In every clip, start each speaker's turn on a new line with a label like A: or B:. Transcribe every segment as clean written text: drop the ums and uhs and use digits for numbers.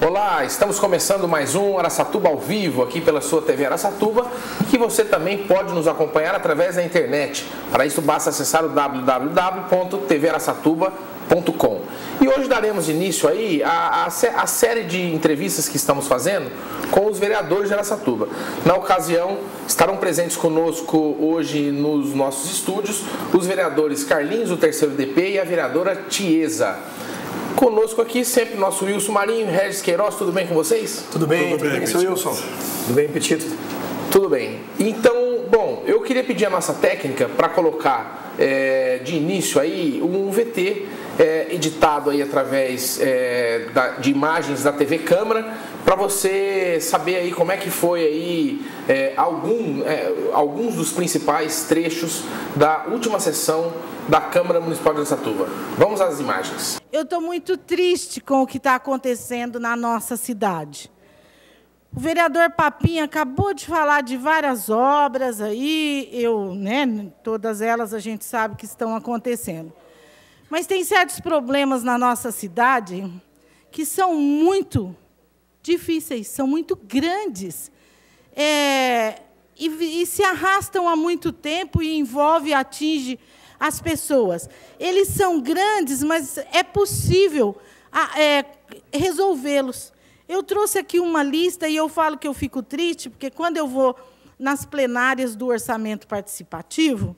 A: Olá, estamos começando mais um Araçatuba ao vivo aqui pela sua TV Araçatuba, que você também pode nos acompanhar através da internet. Para isso basta acessar o www.tvaraçatuba.com. E hoje daremos início aí à série de entrevistas que estamos fazendo com os vereadores de Araçatuba. Na ocasião, estarão presentes conosco hoje nos nossos estúdios os vereadores Carlinhos, do 3º DP, e a vereadora Tiesa. Conosco aqui sempre nosso Wilson Marinho, Regis Queiroz, tudo bem com vocês?
B: Tudo bem, seu Wilson? Tudo bem, Petito?
A: Tudo bem. Então, bom, eu queria pedir a nossa técnica para colocar de início aí um VT editado aí através de imagens da TV Câmara, para você saber aí como é que foi aí alguns dos principais trechos da última sessão da Câmara Municipal de Araçatuba. Vamos às imagens.
C: Eu estou muito triste com o que está acontecendo na nossa cidade. O vereador Papinha acabou de falar de várias obras aí, todas elas a gente sabe que estão acontecendo. Mas tem certos problemas na nossa cidade que são muito difíceis, são muito grandes, e se arrastam há muito tempo e envolve, atinge as pessoas. Eles são grandes, mas é possível resolvê-los. Eu trouxe aqui uma lista e eu falo que eu fico triste, porque quando eu vou nas plenárias do orçamento participativo,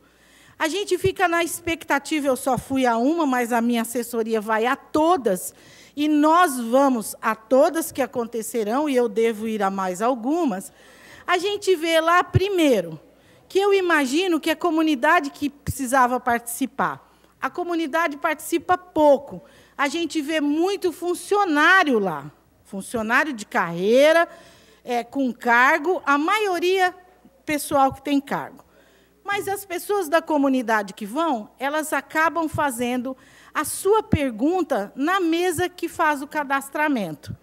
C: a gente fica na expectativa, eu só fui a uma, mas a minha assessoria vai a todas, e nós vamos a todas que acontecerão, e eu devo ir a mais algumas. A gente vê lá, primeiro, que eu imagino que a comunidade que precisava participar. A comunidade participa pouco. A gente vê muito funcionário lá, funcionário de carreira, com cargo, a maioria pessoal que tem cargo. Mas as pessoas da comunidade que vão, elas acabam fazendo a sua pergunta na mesa que faz o cadastramento.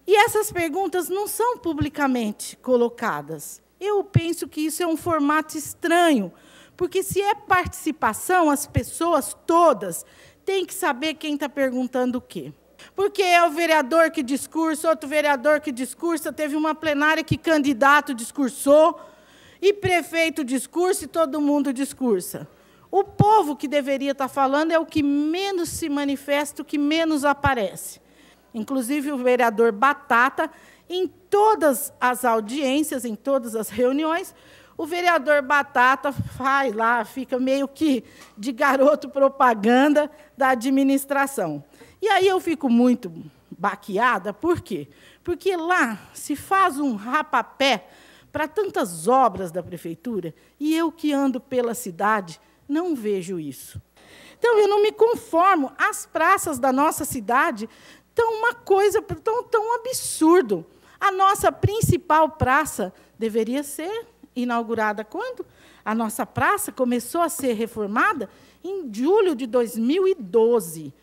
C: E essas perguntas não são publicamente colocadas. Eu penso que isso é um formato estranho, porque, se é participação, as pessoas todas têm que saber quem está perguntando o quê. Porque é o vereador que discursa, outro vereador que discursa, teve uma plenária que candidato discursou, e prefeito discursa, e todo mundo discursa. O povo que deveria estar falando é o que menos se manifesta, o que menos aparece. Inclusive, o vereador Batata, em todas as audiências, em todas as reuniões, o vereador Batata vai lá, fica meio que de garoto propaganda da administração. E aí eu fico muito baqueada, por quê? Porque lá se faz um rapapé para tantas obras da prefeitura, e eu que ando pela cidade não vejo isso. Então, eu não me conformo. As praças da nossa cidade estão uma coisa tão absurdo. A nossa principal praça deveria ser inaugurada quando? A nossa praça começou a ser reformada em julho de 2012.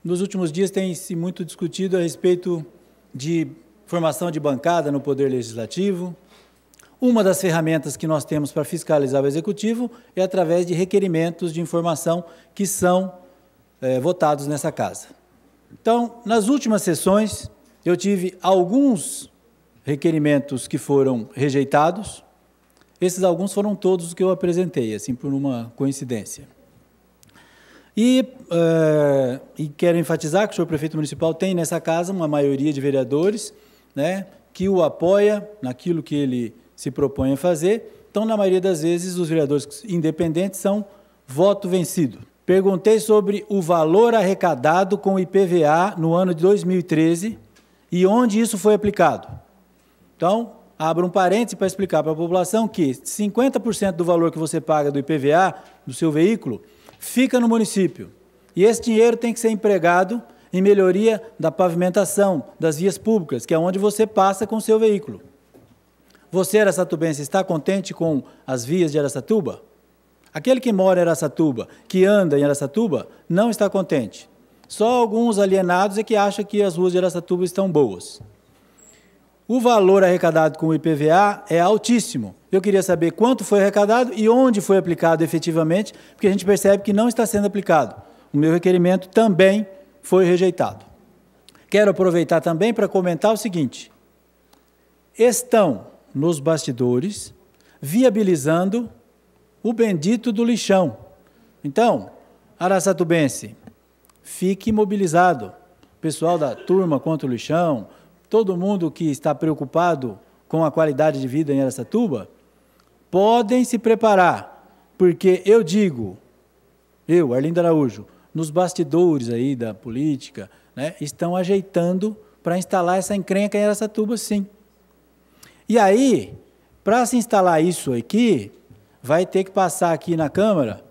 D: Nos últimos dias tem-se muito discutido a respeito de formação de bancada no Poder Legislativo. Uma das ferramentas que nós temos para fiscalizar o Executivo é através de requerimentos de informação que são votados nessa casa. Então, nas últimas sessões, eu tive alguns requerimentos que foram rejeitados. Esses alguns foram todos os que eu apresentei, assim, por uma coincidência. E quero enfatizar que o senhor prefeito municipal tem nessa casa uma maioria de vereadores, né, que o apoia naquilo que ele se propõe a fazer. Então, na maioria das vezes, os vereadores independentes são voto vencido. Perguntei sobre o valor arrecadado com o IPVA no ano de 2013 e onde isso foi aplicado. Então, abro um parêntese para explicar para a população que 50% do valor que você paga do IPVA do seu veículo fica no município. E esse dinheiro tem que ser empregado em melhoria da pavimentação, das vias públicas, que é onde você passa com o seu veículo. Você, araçatubense, está contente com as vias de Araçatuba? Aquele que mora em Araçatuba, que anda em Araçatuba, não está contente. Só alguns alienados é que acham que as ruas de Araçatuba estão boas. o valor arrecadado com o IPVA é altíssimo. Eu queria saber quanto foi arrecadado e onde foi aplicado efetivamente, porque a gente percebe que não está sendo aplicado. O meu requerimento também foi rejeitado. Quero aproveitar também para comentar o seguinte: estão nos bastidores viabilizando o bendito do lixão. Então, araçatubense, fique mobilizado. Pessoal da turma contra o lixão, todo mundo que está preocupado com a qualidade de vida em Araçatuba, podem se preparar, porque eu digo, Arlindo Araújo, nos bastidores aí da política, né, estão ajeitando para instalar essa encrenca em Araçatuba, sim. E aí, para se instalar isso aqui, vai ter que passar aqui na Câmara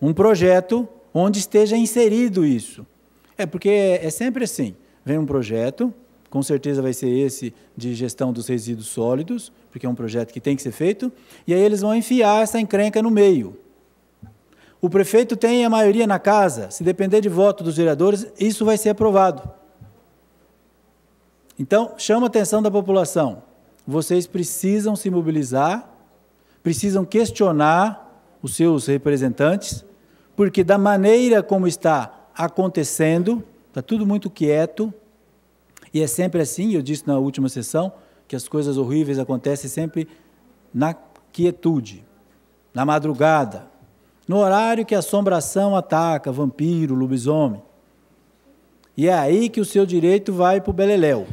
D: um projeto onde esteja inserido isso. Porque é sempre assim, vem um projeto, com certeza vai ser esse de gestão dos resíduos sólidos, porque é um projeto que tem que ser feito, e aí eles vão enfiar essa encrenca no meio. O prefeito tem a maioria na casa, se depender de voto dos vereadores, isso vai ser aprovado. Então, chama a atenção da população. Vocês precisam se mobilizar, precisam questionar os seus representantes, porque da maneira como está acontecendo, está tudo muito quieto, e é sempre assim, eu disse na última sessão, que as coisas horríveis acontecem sempre na quietude, na madrugada, no horário que a assombração ataca, vampiro, lobisomem. E é aí que o seu direito vai para o beleléu.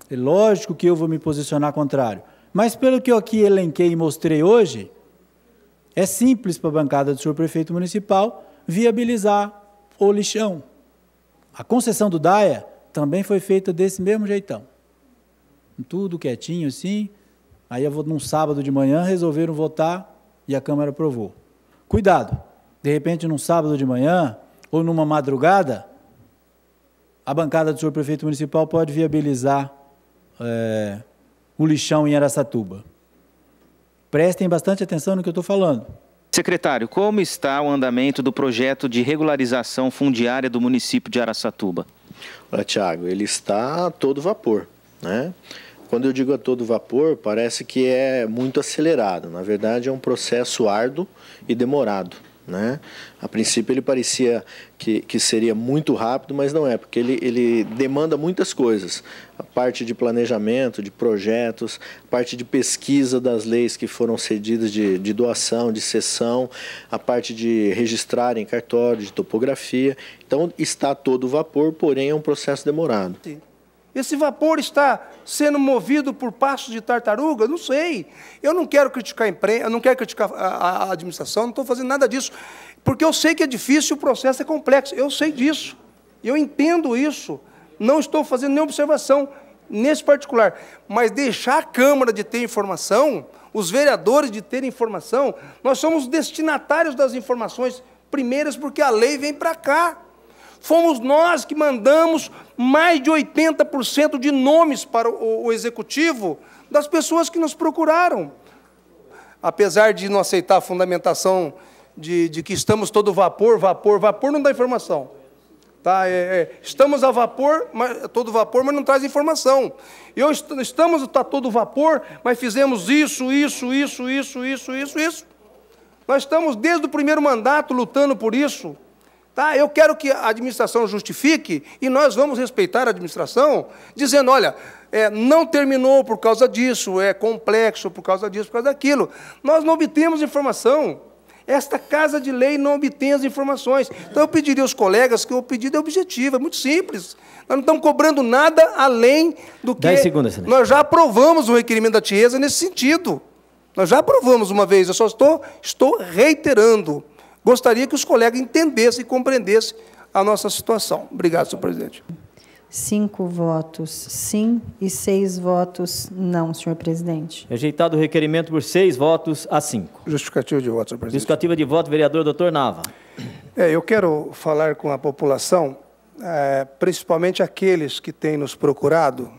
D: É lógico que eu vou me posicionar contrário, mas pelo que eu aqui elenquei e mostrei hoje, é simples para a bancada do senhor prefeito municipal viabilizar o lixão. A concessão do DAIA também foi feita desse mesmo jeitão. Tudo quietinho assim, aí num sábado de manhã resolveram votar e a Câmara aprovou. Cuidado, de repente num sábado de manhã ou numa madrugada, a bancada do senhor prefeito municipal pode viabilizar o lixão em Araçatuba. Prestem bastante atenção no que eu estou falando.
E: Secretário, como está o andamento do projeto de regularização fundiária do município de Araçatuba?
F: Olha, Tiago, ele está a todo vapor, né? Quando eu digo a todo vapor, parece que é muito acelerado. Na verdade, é um processo árduo e demorado, né? A princípio, ele parecia que seria muito rápido, mas não é, porque ele demanda muitas coisas. A parte de planejamento, de projetos, a parte de pesquisa das leis que foram cedidas de doação, de cessão, a parte de registrar em cartório, de topografia. Então, está a todo vapor, porém é um processo demorado.
B: Sim. Esse vapor está sendo movido por passos de tartaruga? Não sei. Eu não quero criticar a imprensa, eu não quero criticar a administração, não estou fazendo nada disso, porque eu sei que é difícil, o processo é complexo, eu sei disso, eu entendo isso, não estou fazendo nenhuma observação nesse particular, mas deixar a Câmara de ter informação, os vereadores de terem informação, nós somos destinatários das informações primeiras, porque a lei vem para cá. Fomos nós que mandamos mais de 80% de nomes para o Executivo das pessoas que nos procuraram. Apesar de não aceitar a fundamentação de que estamos todo vapor não dá informação. Tá? Estamos a vapor, todo vapor, mas não traz informação. Estamos a todo vapor, mas fizemos isso. Nós estamos desde o primeiro mandato lutando por isso. Tá? Eu quero que a administração justifique, e nós vamos respeitar a administração, dizendo, olha, não terminou por causa disso, é complexo por causa disso, por causa daquilo. Nós não obtemos informação. Esta Casa de Lei não obtém as informações. Então, eu pediria aos colegas que o pedido é objetivo, é muito simples. Nós não estamos cobrando nada além do que...
G: 10 segundos, excelência.
B: Nós já aprovamos o requerimento da Tiesa nesse sentido. Nós já aprovamos uma vez, eu só estou reiterando. Gostaria que os colegas entendessem e compreendessem a nossa situação. Obrigado, senhor presidente.
H: 5 votos sim e 6 votos não, senhor presidente.
G: Rejeitado o requerimento por 6 votos a 5.
B: Justificativa de voto, senhor presidente.
G: Justificativa de voto, vereador doutor Nava.
B: Eu quero falar com a população, principalmente aqueles que têm nos procurado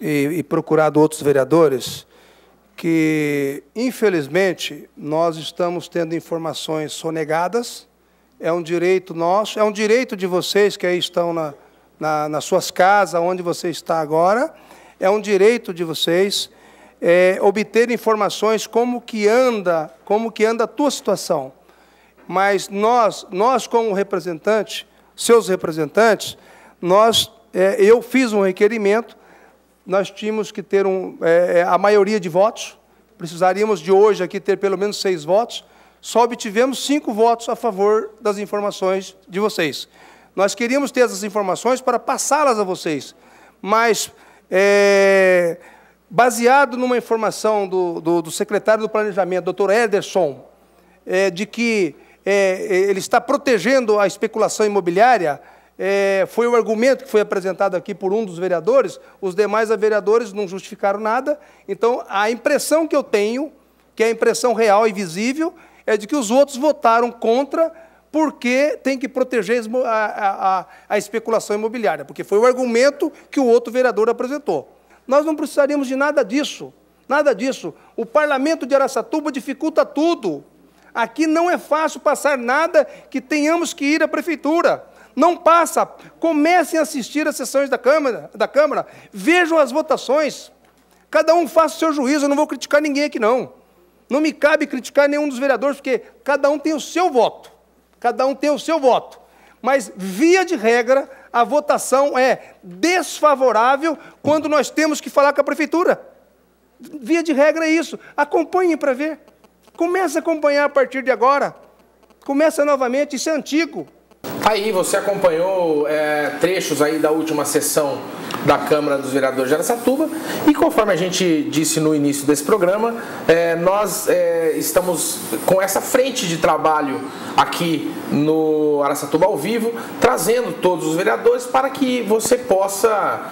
B: e procurado outros vereadores, que, infelizmente, nós estamos tendo informações sonegadas, é um direito nosso, é um direito de vocês que aí estão nas suas casas, onde você está agora, é um direito de vocês obter informações como que anda a tua situação. Mas nós como representante, seus representantes, eu fiz um requerimento, nós tínhamos que ter a maioria de votos, precisaríamos de hoje aqui ter pelo menos 6 votos, só obtivemos 5 votos a favor das informações de vocês. Nós queríamos ter essas informações para passá-las a vocês, mas, baseado numa informação do secretário do Planejamento, Dr. Ederson, de que ele está protegendo a especulação imobiliária, foi o argumento que foi apresentado aqui por um dos vereadores, os demais vereadores não justificaram nada, então a impressão que eu tenho, que é a impressão real e visível, é de que os outros votaram contra porque tem que proteger a especulação imobiliária, porque foi o argumento que o outro vereador apresentou. Nós não precisaríamos de nada disso, nada disso. O Parlamento de Araçatuba dificulta tudo. Aqui não é fácil passar nada que tenhamos que ir à Prefeitura. Não passa. Comecem a assistir às sessões da Câmara, vejam as votações. Cada um faça o seu juízo, eu não vou criticar ninguém aqui, não. Não me cabe criticar nenhum dos vereadores, porque cada um tem o seu voto. Cada um tem o seu voto. Mas, via de regra, a votação é desfavorável quando nós temos que falar com a Prefeitura. Via de regra é isso. Acompanhem para ver. Comece a acompanhar a partir de agora. Começa novamente, isso é antigo.
A: Aí você acompanhou trechos aí da última sessão da Câmara dos Vereadores de Araçatuba e conforme a gente disse no início desse programa, nós estamos com essa frente de trabalho aqui no Araçatuba ao vivo, trazendo todos os vereadores para que você possa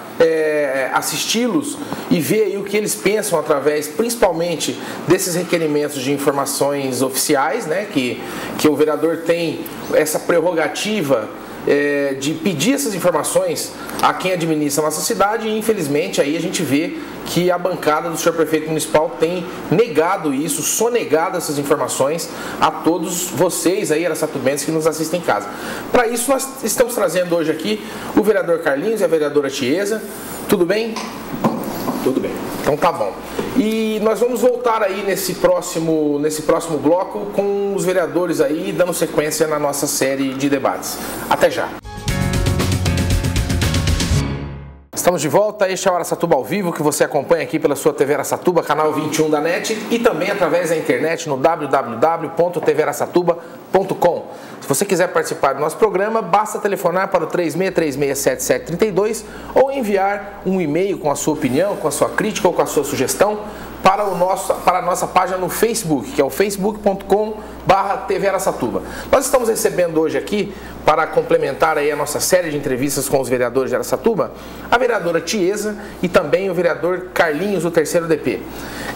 A: assisti-los e ver aí o que eles pensam através, principalmente, desses requerimentos de informações oficiais, né, que o vereador tem essa prerrogativa de pedir essas informações a quem administra a nossa cidade e, infelizmente, aí a gente vê que a bancada do senhor prefeito municipal tem negado isso, sonegado essas informações a todos vocês aí, araçatubenses, que nos assistem em casa. Para isso, nós estamos trazendo hoje aqui o vereador Carlinhos e a vereadora Tiesa. Tudo bem? Tudo bem. Então tá bom. E nós vamos voltar aí nesse próximo bloco com os vereadores aí, dando sequência na nossa série de debates. Até já. Estamos de volta, este é o Araçatuba ao vivo, que você acompanha aqui pela sua TV Araçatuba, canal 21 da NET e também através da internet no www.tvaracatuba.com. Se você quiser participar do nosso programa, basta telefonar para o 36367732 ou enviar um e-mail com a sua opinião, com a sua crítica ou com a sua sugestão para a nossa página no Facebook, que é o facebook.com/TV Araçatuba. Nós estamos recebendo hoje aqui, para complementar aí a nossa série de entrevistas com os vereadores de Araçatuba, a vereadora Tiesa e também o vereador Carlinhos, do 3º DP.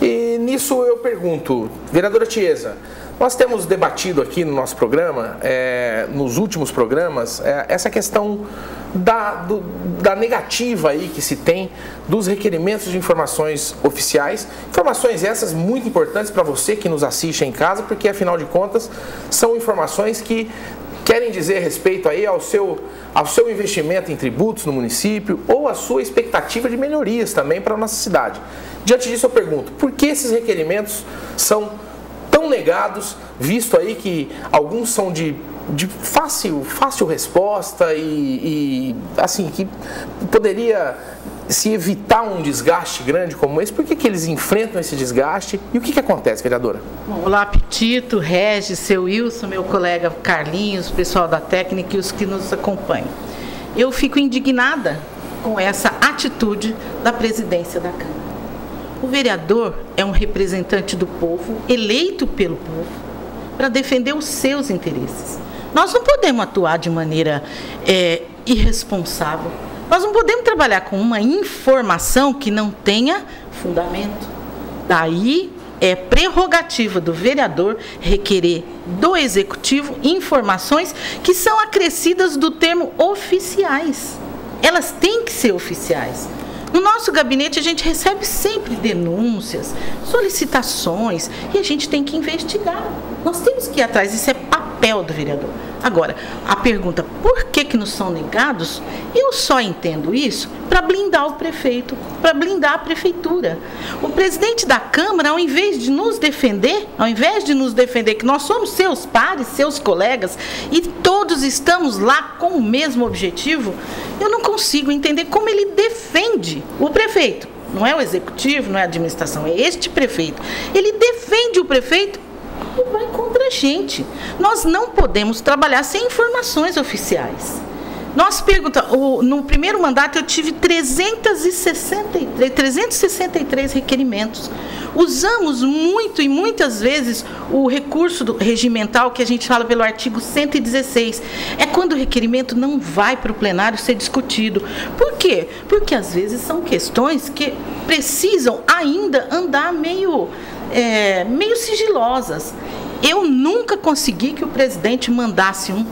A: E nisso eu pergunto, vereadora Tiesa, nós temos debatido aqui no nosso programa, nos últimos programas, essa questão da negativa aí que se tem dos requerimentos de informações oficiais, informações essas muito importantes para você que nos assiste em casa, porque afinal de contas são informações que querem dizer respeito aí ao seu investimento em tributos no município ou a sua expectativa de melhorias também para a nossa cidade. Diante disso eu pergunto, por que esses requerimentos são tão negados, visto aí que alguns são de fácil resposta e assim, que poderia se evitar um desgaste grande como esse? Por que eles enfrentam esse desgaste e o que acontece, vereadora?
C: Bom, olá, Petito, Regis, seu Wilson, meu colega Carlinhos, o pessoal da técnica e os que nos acompanham. Eu fico indignada com essa atitude da presidência da Câmara. O vereador é um representante do povo, eleito pelo povo, para defender os seus interesses. Nós não podemos atuar de maneira irresponsável. Nós não podemos trabalhar com uma informação que não tenha fundamento. Daí é prerrogativa do vereador requerer do executivo informações que são acrescidas do termo oficiais. Elas têm que ser oficiais. No nosso gabinete, a gente recebe sempre denúncias, solicitações, e a gente tem que investigar. Nós temos que ir atrás, isso é papel papel do vereador. Agora, a pergunta, por que nos são negados? Eu só entendo isso para blindar o prefeito, para blindar a prefeitura. O presidente da Câmara, ao invés de nos defender, que nós somos seus pares, seus colegas, e todos estamos lá com o mesmo objetivo, eu não consigo entender como ele defende o prefeito. Não é o executivo, não é a administração, é este prefeito. Ele defende o prefeito e vai contra a gente. Nós não podemos trabalhar sem informações oficiais. Nós perguntamos, no primeiro mandato eu tive 363 requerimentos. Usamos muito e muitas vezes o recurso regimental que a gente fala pelo artigo 116. É quando o requerimento não vai para o plenário ser discutido. Por quê? Porque às vezes são questões que precisam ainda andar meio sigilosas. Eu nunca consegui que o presidente mandasse um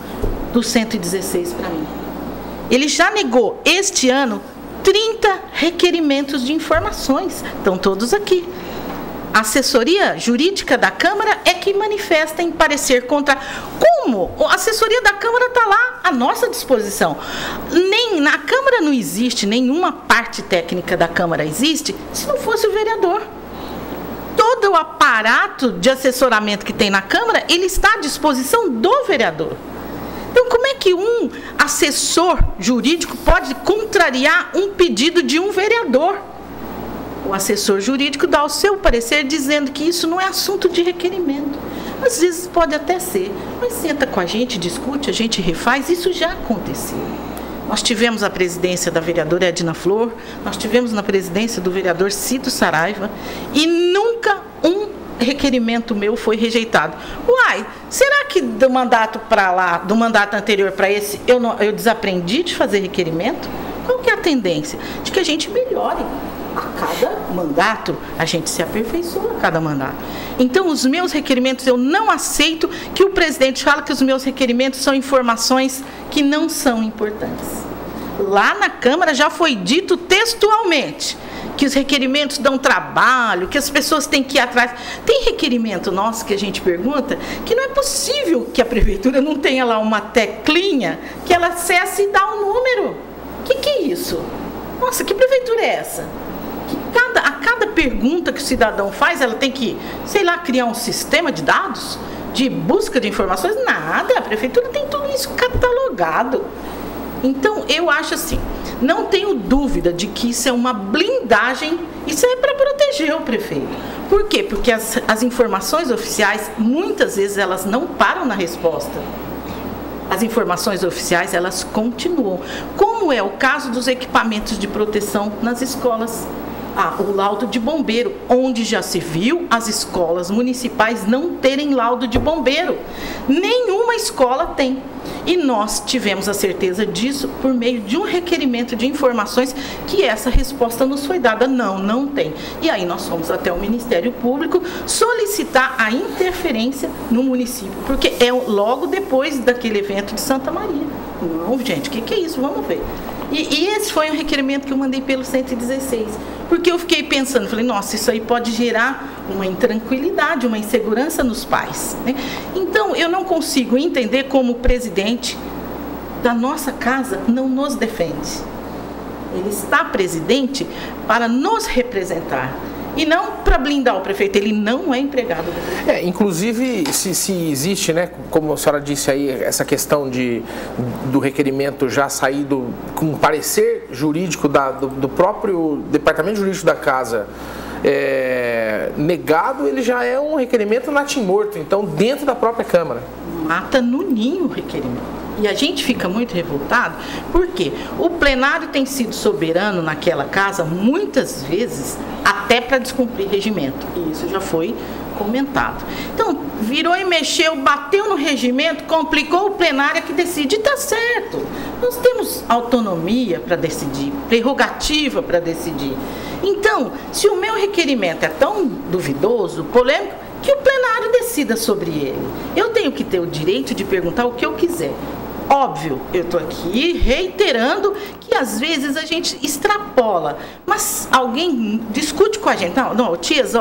C: do 116 para mim. Ele já negou este ano 30 requerimentos de informações. Estão todos aqui. A assessoria jurídica da Câmara é que manifesta em parecer contra. Como? A assessoria da Câmara está lá à nossa disposição. Nem na Câmara não existe, nenhuma parte técnica da Câmara existe, se não fosse o vereador. Todo o aparato de assessoramento que tem na Câmara, ele está à disposição do vereador. Então, como é que um assessor jurídico pode contrariar um pedido de um vereador? O assessor jurídico dá o seu parecer dizendo que isso não é assunto de requerimento. Às vezes pode até ser, mas senta com a gente, discute, a gente refaz, isso já aconteceu. Nós tivemos a presidência da vereadora Edna Flor, nós tivemos na presidência do vereador Cito Saraiva, e nunca um requerimento meu foi rejeitado. Uai, será que do mandato para lá, do mandato anterior para esse, eu desaprendi de fazer requerimento? Qual que é a tendência? De que a gente melhore. A cada mandato, a gente se aperfeiçoa a cada mandato. Então, os meus requerimentos, eu não aceito que o presidente fale que os meus requerimentos são informações que não são importantes. Lá na Câmara já foi dito textualmente que os requerimentos dão trabalho, que as pessoas têm que ir atrás. Tem requerimento nosso que a gente pergunta que não é possível que a prefeitura não tenha lá uma teclinha que ela acesse e dá um número. O que é isso? Nossa, que prefeitura é essa? A cada pergunta que o cidadão faz, ela tem que, sei lá, criar um sistema de dados, de busca de informações? Nada, a prefeitura tem tudo isso catalogado. Então, eu acho assim, não tenho dúvida de que isso é uma blindagem, isso é para proteger o prefeito. Por quê? Porque as informações oficiais, muitas vezes, elas não param na resposta. As informações oficiais, elas continuam. Como é o caso dos equipamentos de proteção nas escolas. O laudo de bombeiro, onde já se viu as escolas municipais não terem laudo de bombeiro. Nenhuma escola tem. E nós tivemos a certeza disso por meio de um requerimento de informações que essa resposta nos foi dada. Não tem. E aí nós fomos até o Ministério Público solicitar a interferência no município, porque é logo depois daquele evento de Santa Maria. Não, gente, o que é isso? Vamos ver. E esse foi um requerimento que eu mandei pelo 116, porque eu fiquei pensando, falei, nossa, isso aí pode gerar uma intranquilidade, uma insegurança nos pais, né? Então, eu não consigo entender como o presidente da nossa casa não nos defende. Ele está presidente para nos representar. E não para blindar o prefeito, ele não é empregado do prefeito.
A: Inclusive, se existe, né, como a senhora disse aí, essa questão do requerimento já saído com parecer jurídico do próprio departamento jurídico da casa negado, ele já é um requerimento natimorto, então dentro da própria Câmara.
C: Mata no ninho o requerimento. E a gente fica muito revoltado, porque o plenário tem sido soberano naquela casa, muitas vezes, até para descumprir regimento. E isso já foi comentado. Então, virou e mexeu, bateu no regimento, complicou o plenário que decide. E está certo. Nós temos autonomia para decidir, prerrogativa para decidir. Então, se o meu requerimento é tão duvidoso, polêmico, que o plenário decida sobre ele. Eu tenho que ter o direito de perguntar o que eu quiser. Óbvio, eu estou aqui reiterando que às vezes a gente extrapola, mas alguém discute com a gente. Não, tias,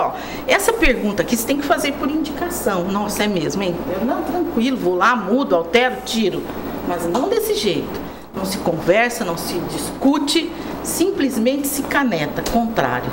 C: essa pergunta aqui você tem que fazer por indicação. Nossa, é mesmo, hein? Não, tranquilo, vou lá, mudo, altero, tiro. Mas não desse jeito. Não se conversa, não se discute, simplesmente se caneta, contrário.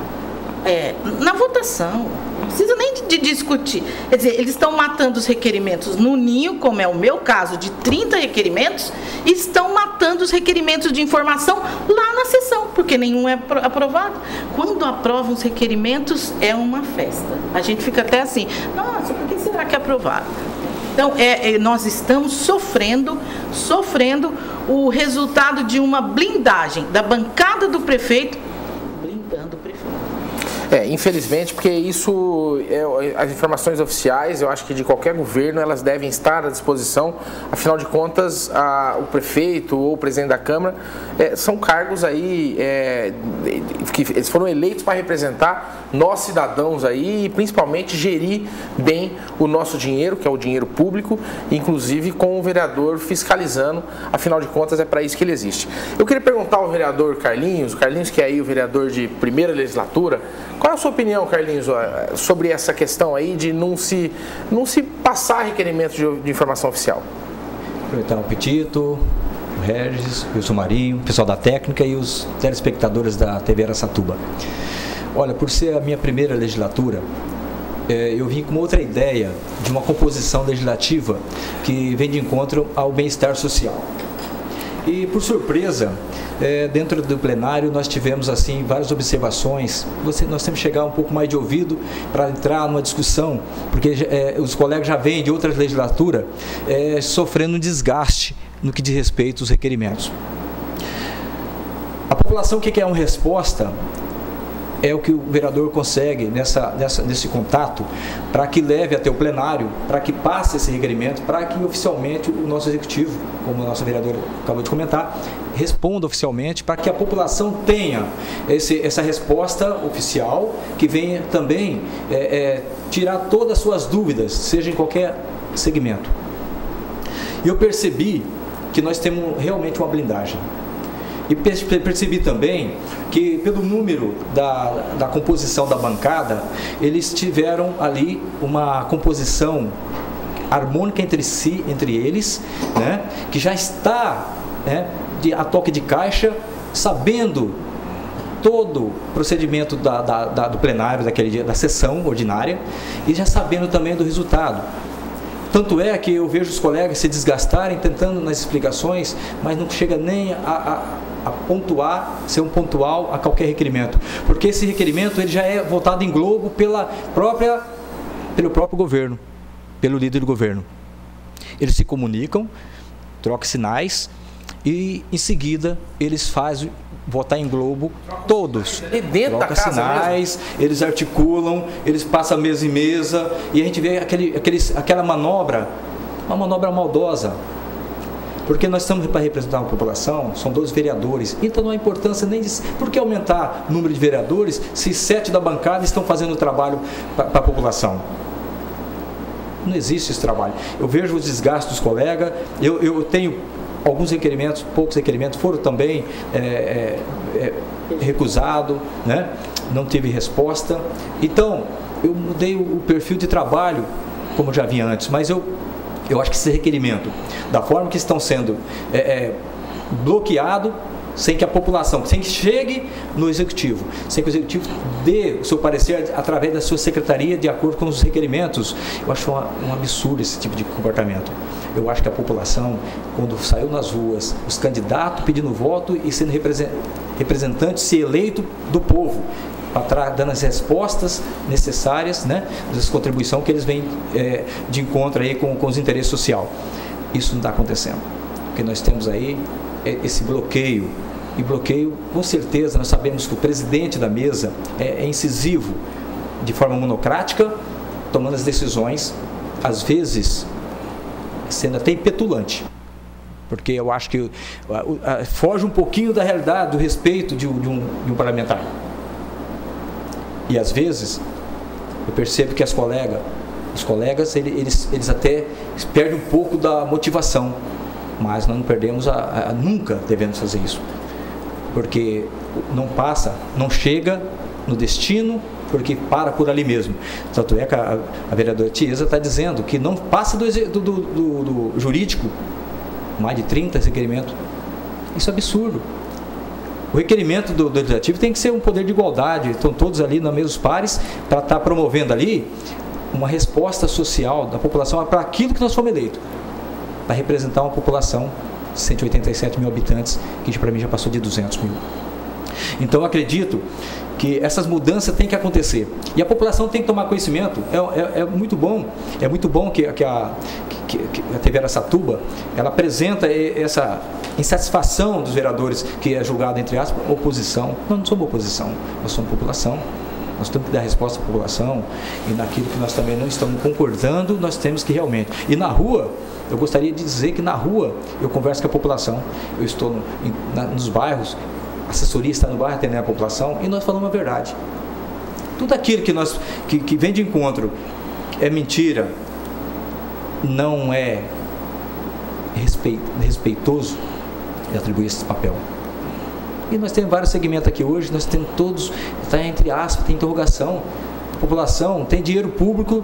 C: Na votação, não precisa nem de discutir. Quer dizer, eles estão matando os requerimentos no ninho, como é o meu caso, de 30 requerimentos, e estão matando os requerimentos de informação lá na sessão, porque nenhum é aprovado. Quando aprovam os requerimentos, é uma festa. A gente fica até assim, nossa, por que será que é aprovado? Então, nós estamos sofrendo o resultado de uma blindagem da bancada do prefeito, blindando o prefeito.
A: Infelizmente, porque isso, as informações oficiais, eu acho que de qualquer governo, elas devem estar à disposição. Afinal de contas, o prefeito ou o presidente da Câmara são cargos aí que eles foram eleitos para representar nós cidadãos aí e principalmente gerir bem o nosso dinheiro, que é o dinheiro público, inclusive com o vereador fiscalizando. Afinal de contas, é para isso que ele existe. Eu queria perguntar ao vereador Carlinhos que é aí o vereador de primeira legislatura. Qual é a sua opinião, Carlinhos, sobre essa questão aí de não se passar requerimento de informação oficial?
I: Aproveitar o Petito, o Regis, o Wilson Marinho, o pessoal da técnica e os telespectadores da TV Araçatuba. Olha, por ser a minha primeira legislatura, eu vim com uma outra ideia de uma composição legislativa que vem de encontro ao bem-estar social. E, por surpresa, dentro do plenário nós tivemos assim várias observações. Nós temos que chegar um pouco mais de ouvido para entrar numa discussão, porque os colegas já vêm de outras legislaturas sofrendo um desgaste no que diz respeito aos requerimentos. A população que quer uma resposta é o que o vereador consegue nesse contato, para que leve até o plenário, para que passe esse requerimento, para que oficialmente o nosso executivo, como o nosso vereador acabou de comentar, responda oficialmente, para que a população tenha essa resposta oficial, que venha também tirar todas as suas dúvidas, seja em qualquer segmento. E eu percebi que nós temos realmente uma blindagem. E percebi também que, pelo número da composição da bancada, eles tiveram ali uma composição harmônica entre eles, né, que já está a toque de caixa, sabendo todo o procedimento do plenário daquele dia, da sessão ordinária, e já sabendo também do resultado. Tanto é que eu vejo os colegas se desgastarem tentando nas explicações, mas não chega nem a pontuar, ser um pontual a qualquer requerimento. Porque esse requerimento ele já é votado em globo pelo próprio governo, pelo líder do governo. Eles se comunicam, trocam sinais e em seguida eles fazem votar em globo todos.
A: E dentro da casa
I: sinais, mesmo? Eles articulam, eles passam mesa em mesa e a gente vê aquela manobra, uma manobra maldosa. Porque nós estamos para representar uma população, são 12 vereadores, então não há importância nem de por que aumentar o número de vereadores se 7 da bancada estão fazendo o trabalho para a população. Não existe esse trabalho. Eu vejo os desgastes dos colegas, eu tenho alguns requerimentos, poucos requerimentos foram também recusados, né? Não teve resposta. Então, eu mudei o perfil de trabalho, como eu já vinha antes, mas eu acho que esse requerimento, da forma que estão sendo bloqueado, sem que a população, sem que chegue no executivo, sem que o executivo dê o seu parecer através da sua secretaria de acordo com os requerimentos, eu acho um absurdo esse tipo de comportamento. Eu acho que a população, quando saiu nas ruas, os candidatos pedindo voto e sendo representantes, se eleito do povo, dando as respostas necessárias, né, das contribuições que eles vêm de encontro aí com os interesses sociais. Isso não está acontecendo, porque nós temos aí esse bloqueio, e bloqueio, com certeza, nós sabemos que o presidente da mesa é incisivo, de forma monocrática, tomando as decisões, às vezes, sendo até petulante, porque eu acho que foge um pouquinho da realidade, do respeito de um parlamentar. E às vezes eu percebo que os colegas eles até perdem um pouco da motivação, mas nós não perdemos nunca devemos fazer isso, porque não passa, não chega no destino, porque para por ali mesmo. Tanto é que a vereadora Tiesa está dizendo que não passa do jurídico, mais de 30 requerimentos. Isso é absurdo. O requerimento do legislativo tem que ser um poder de igualdade, estão todos ali nos mesmos pares, para estar promovendo ali uma resposta social da população para aquilo que nós fomos eleitos, para representar uma população de 187 mil habitantes, que para mim já passou de 200 mil. Então eu acredito que essas mudanças têm que acontecer e a população tem que tomar conhecimento. É muito bom que a TV Araçatuba ela apresenta essa insatisfação dos vereadores, que é julgada entre aspas oposição. Nós não somos oposição, nós somos população. Nós temos que dar resposta à população e naquilo que nós também não estamos concordando, nós temos que realmente. E na rua, eu gostaria de dizer que na rua eu converso com a população, eu estou nos bairros, a assessoria está no bairro atendendo a população e nós falamos a verdade. Tudo aquilo que vem de encontro é mentira, não é respeitoso, e atribuir esse papel. E nós temos vários segmentos aqui hoje, nós temos todos, está entre aspas, tem interrogação. A população tem dinheiro público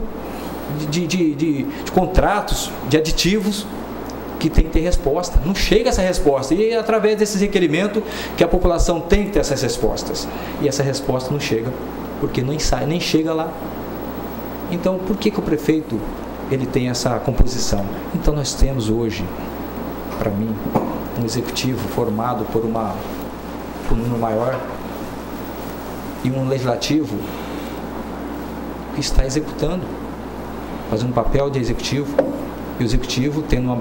I: de contratos, de aditivos, que tem que ter resposta. Não chega essa resposta. E é através desses requerimentos que a população tem que ter essas respostas. E essa resposta não chega, porque nem chega lá. Então, por que o prefeito ele tem essa composição? Então, nós temos hoje, para mim, um executivo formado por um número maior e um legislativo que está executando, fazendo papel de executivo, e o executivo tendo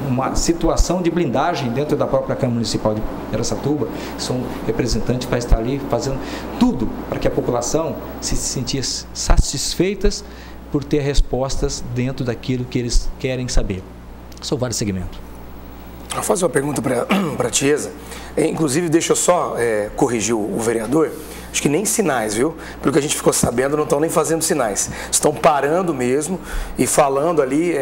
I: uma situação de blindagem dentro da própria Câmara Municipal de Araçatuba, são representantes para estar ali fazendo tudo para que a população se sentisse satisfeitas por ter respostas dentro daquilo que eles querem saber. São vários segmentos.
J: Vou fazer uma pergunta para a Tiesa. Inclusive, deixa eu só corrigir o vereador. Acho que nem sinais, viu? Pelo que a gente ficou sabendo, não estão nem fazendo sinais. Estão parando mesmo e falando ali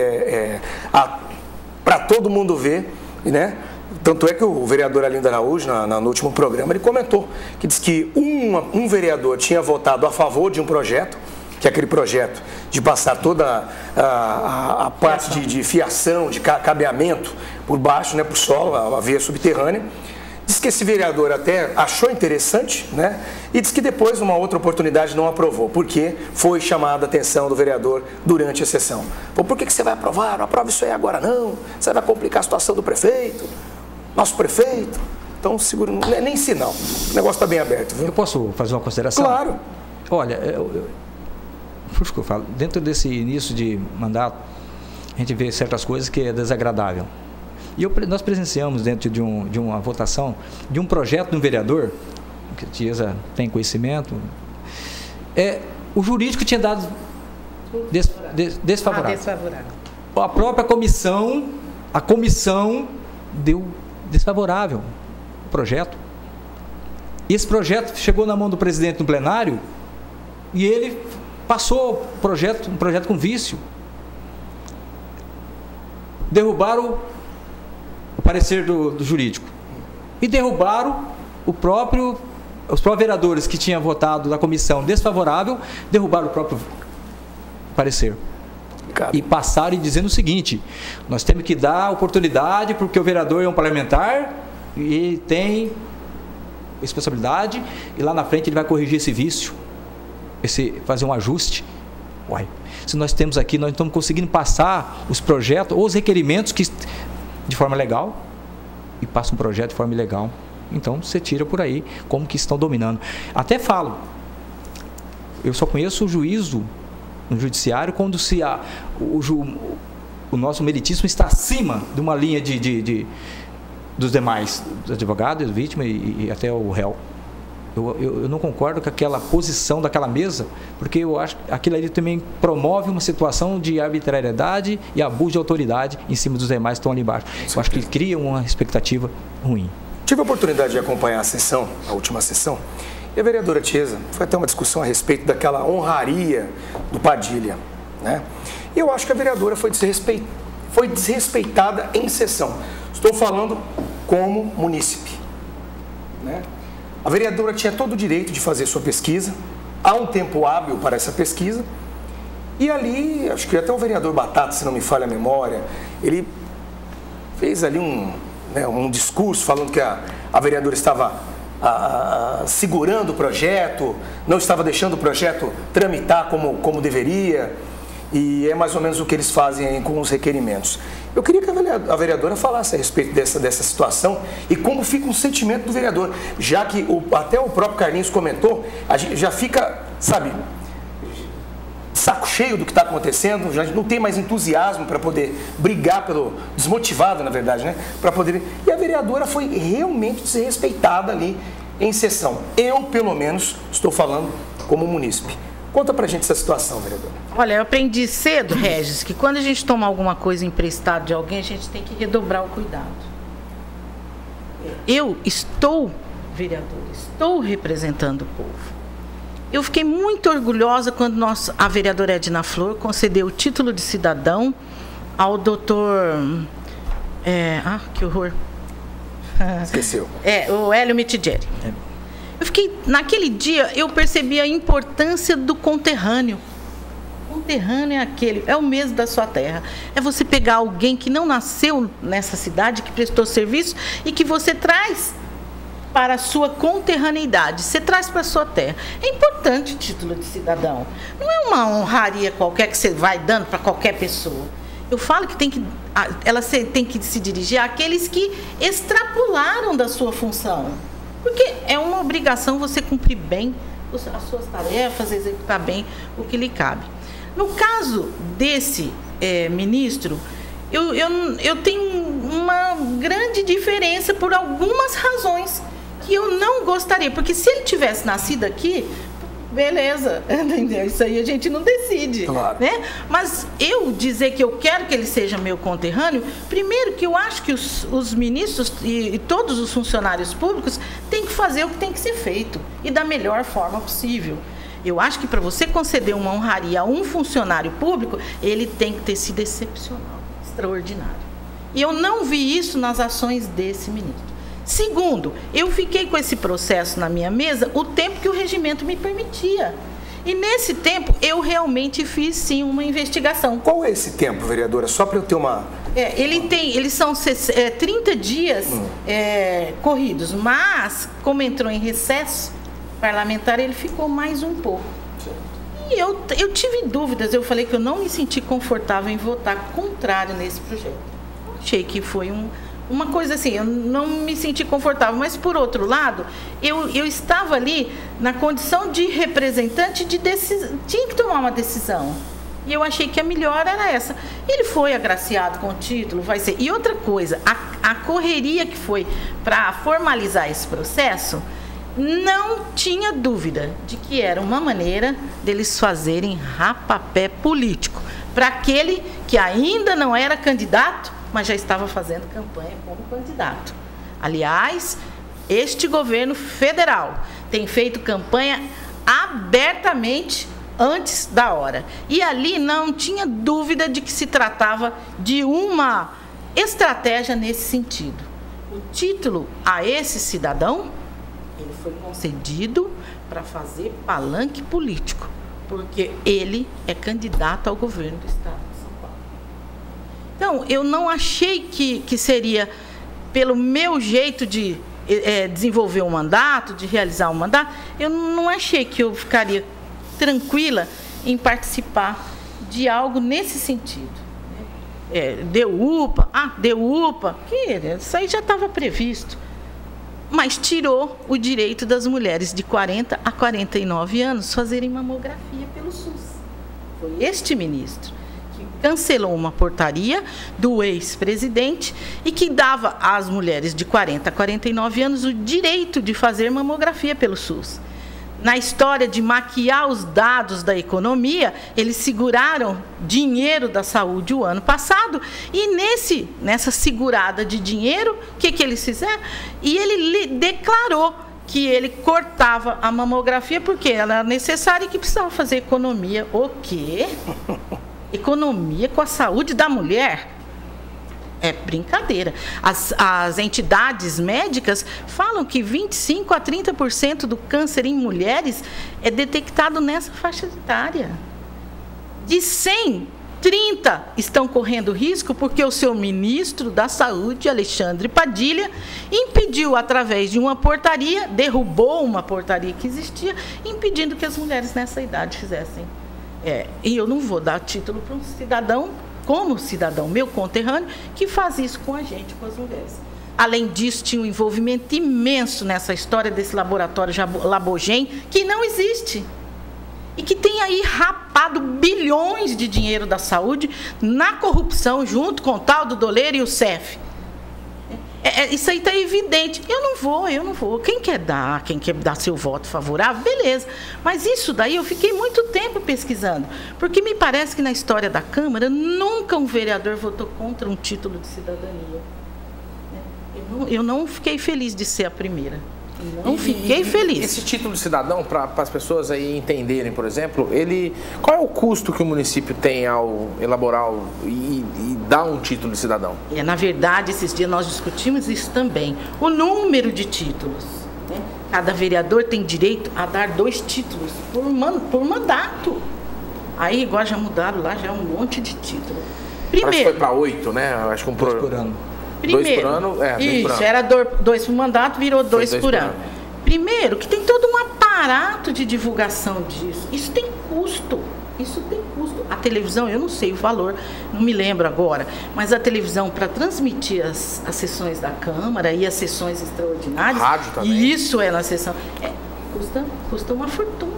J: para todo mundo ver, né? Tanto é que o vereador Arlindo Araújo, no último programa, ele comentou que disse que um vereador tinha votado a favor de um projeto, que é aquele projeto de passar toda a parte de fiação, de cabeamento por baixo, né, por solo, a via subterrânea. Diz que esse vereador até achou interessante, né, e diz que depois, numa outra oportunidade, não aprovou, porque foi chamada a atenção do vereador durante a sessão. Pô, por que você vai aprovar? Não aprova isso aí agora não, você vai complicar a situação do prefeito, nosso prefeito. Então, segura, não é nem sinal, o negócio está bem aberto. Viu?
I: Eu posso fazer uma consideração?
J: Claro.
I: Olha, por isso que eu falo, dentro desse início de mandato, a gente vê certas coisas que é desagradável. E nós presenciamos dentro de uma votação, de um projeto de um vereador, que a Tiesa tem conhecimento, o jurídico tinha dado desfavorável.
C: Desfavorável.
I: A própria comissão, deu desfavorável o projeto. E esse projeto chegou na mão do presidente no plenário e ele passou um projeto com vício. Derrubaram o parecer do jurídico e derrubaram os próprios vereadores que tinham votado da comissão desfavorável, derrubaram o próprio parecer. E passaram dizendo o seguinte: nós temos que dar oportunidade porque o vereador é um parlamentar e tem responsabilidade e lá na frente ele vai corrigir esse vício, fazer um ajuste. Uai, se nós temos aqui, nós estamos conseguindo passar os projetos ou os requerimentos de forma legal e passa um projeto de forma ilegal. Então você tira por aí como que estão dominando. Até falo, eu só conheço o juízo no judiciário quando o nosso meritíssimo está acima de uma linha dos demais, dos advogados, vítima e até o réu. Eu não concordo com aquela posição daquela mesa, porque eu acho que aquilo ali também promove uma situação de arbitrariedade e abuso de autoridade em cima dos demais que estão ali embaixo. Eu acho que ele cria uma expectativa ruim.
J: Tive a oportunidade de acompanhar a última sessão, e a vereadora Tiesa foi até uma discussão a respeito daquela honraria do Padilha, né? E eu acho que a vereadora foi foi desrespeitada em sessão. Estou falando como munícipe, né? A vereadora tinha todo o direito de fazer sua pesquisa, há um tempo hábil para essa pesquisa, e ali, acho que até o vereador Batata, se não me falha a memória, ele fez ali um discurso falando que a vereadora estava segurando o projeto, não estava deixando o projeto tramitar como deveria, e é mais ou menos o que eles fazem com os requerimentos. Eu queria que a vereadora falasse a respeito dessa situação e como fica o sentimento do vereador, já que até o próprio Carlinhos comentou, a gente já fica, sabe, saco cheio do que está acontecendo, já não tem mais entusiasmo para poder brigar desmotivado, na verdade, né? Para poder. E a vereadora foi realmente desrespeitada ali em sessão. Eu, pelo menos, estou falando como munícipe. Conta pra gente essa situação, vereadora.
C: Olha, eu aprendi cedo, Regis, que quando a gente toma alguma coisa emprestada de alguém, a gente tem que redobrar o cuidado. Eu estou, vereadora, estou representando o povo. Eu fiquei muito orgulhosa quando a vereadora Edna Flor concedeu o título de cidadão ao doutor... que horror.
J: Esqueceu.
C: O Hélio Mittigeri. Eu fiquei, naquele dia, eu percebi a importância do conterrâneo. O conterrâneo é o mesmo da sua terra. É você pegar alguém que não nasceu nessa cidade, que prestou serviço e que você traz para a sua conterraneidade, você traz para a sua terra. É importante o título de cidadão. Não é uma honraria qualquer que você vai dando para qualquer pessoa. Eu falo que ela tem que se dirigir àqueles que extrapolaram da sua função. Porque é uma obrigação você cumprir bem as suas tarefas, executar bem o que lhe cabe. No caso desse ministro, eu tenho uma grande diferença por algumas razões que eu não gostaria. Porque se ele tivesse nascido aqui, beleza, entendeu? Isso aí a gente não decide, claro, né? Mas eu dizer que eu quero que ele seja meu conterrâneo, primeiro que eu acho que os ministros e todos os funcionários públicos têm que fazer o que tem que ser feito e da melhor forma possível. Eu acho que para você conceder uma honraria a um funcionário público, ele tem que ter sido excepcional, extraordinário. E eu não vi isso nas ações desse ministro. Segundo, eu fiquei com esse processo na minha mesa o tempo que o regimento me permitia. E nesse tempo, eu realmente fiz, sim, uma investigação.
J: Qual é esse tempo, vereadora? Só para eu ter uma...
C: Eles são 30 dias corridos, mas, como entrou em recesso parlamentar, ele ficou mais um pouco. E eu tive dúvidas, eu falei que eu não me senti confortável em votar contrário nesse projeto. Achei que foi uma coisa assim, eu não me senti confortável, mas por outro lado, eu estava ali na condição de representante de decisão, tinha que tomar uma decisão. E eu achei que a melhor era essa. Ele foi agraciado com o título, vai ser. E outra coisa, a correria que foi para formalizar esse processo, não tinha dúvida de que era uma maneira deles fazerem rapapé político para aquele que ainda não era candidato, mas já estava fazendo campanha como candidato. Aliás, este governo federal tem feito campanha abertamente antes da hora. E ali não tinha dúvida de que se tratava de uma estratégia nesse sentido. O título a esse cidadão, ele foi concedido para fazer palanque político, porque ele é candidato ao governo do Estado. Então, eu não achei que seria, pelo meu jeito de desenvolver um mandato, de realizar um mandato, eu não achei que eu ficaria tranquila em participar de algo nesse sentido. Deu UPA, isso aí já estava previsto. Mas tirou o direito das mulheres de 40 a 49 anos fazerem mamografia pelo SUS. Foi este ministro cancelou uma portaria do ex-presidente e que dava às mulheres de 40 a 49 anos o direito de fazer mamografia pelo SUS. Na história de maquiar os dados da economia, eles seguraram dinheiro da saúde o ano passado e nessa segurada de dinheiro, o que eles fizeram? E ele declarou que ele cortava a mamografia porque ela era necessária e que precisava fazer economia. O quê? Economia com a saúde da mulher? É brincadeira. As entidades médicas falam que 25% a 30% do câncer em mulheres é detectado nessa faixa etária. De 100, 30 estão correndo risco porque o seu ministro da Saúde, Alexandre Padilha, impediu, através de uma portaria, derrubou uma portaria que existia, impedindo que as mulheres nessa idade fizessem. E eu não vou dar título para um cidadão, como cidadão meu conterrâneo, que faz isso com a gente, com as mulheres. Além disso, tinha um envolvimento imenso nessa história desse laboratório Labogem, que não existe. E que tem aí rapado bilhões de dinheiro da saúde na corrupção, junto com o tal do Doleiro e o CEF. Isso aí está evidente. Eu não vou. Quem quer dar seu voto favorável, beleza. Mas isso daí eu fiquei muito tempo pesquisando. Porque me parece que na história da Câmara, nunca um vereador votou contra um título de cidadania. Eu não fiquei feliz de ser a primeira. Não fiquei feliz.
A: Esse título de cidadão, para as pessoas aí entenderem, por exemplo, qual é o custo que o município tem ao elaborar e dar um título de cidadão?
C: Na verdade, esses dias nós discutimos isso também. O número de títulos. Cada vereador tem direito a dar 2 títulos por mandato. Aí, igual já mudaram lá, já é um monte de título.
A: Parece que foi para 8, né? Acho que
I: 2 por ano.
C: Primeiro,
A: 2 por ano, 2 por ano.
C: Era 2 por mandato, virou 2 por ano. Primeiro, que tem todo um aparato de divulgação disso. Isso tem custo. A televisão, eu não sei o valor, não me lembro agora, mas a televisão, para transmitir as sessões da Câmara e as sessões extraordinárias,
A: rádio também.
C: E isso é na sessão, custa uma fortuna.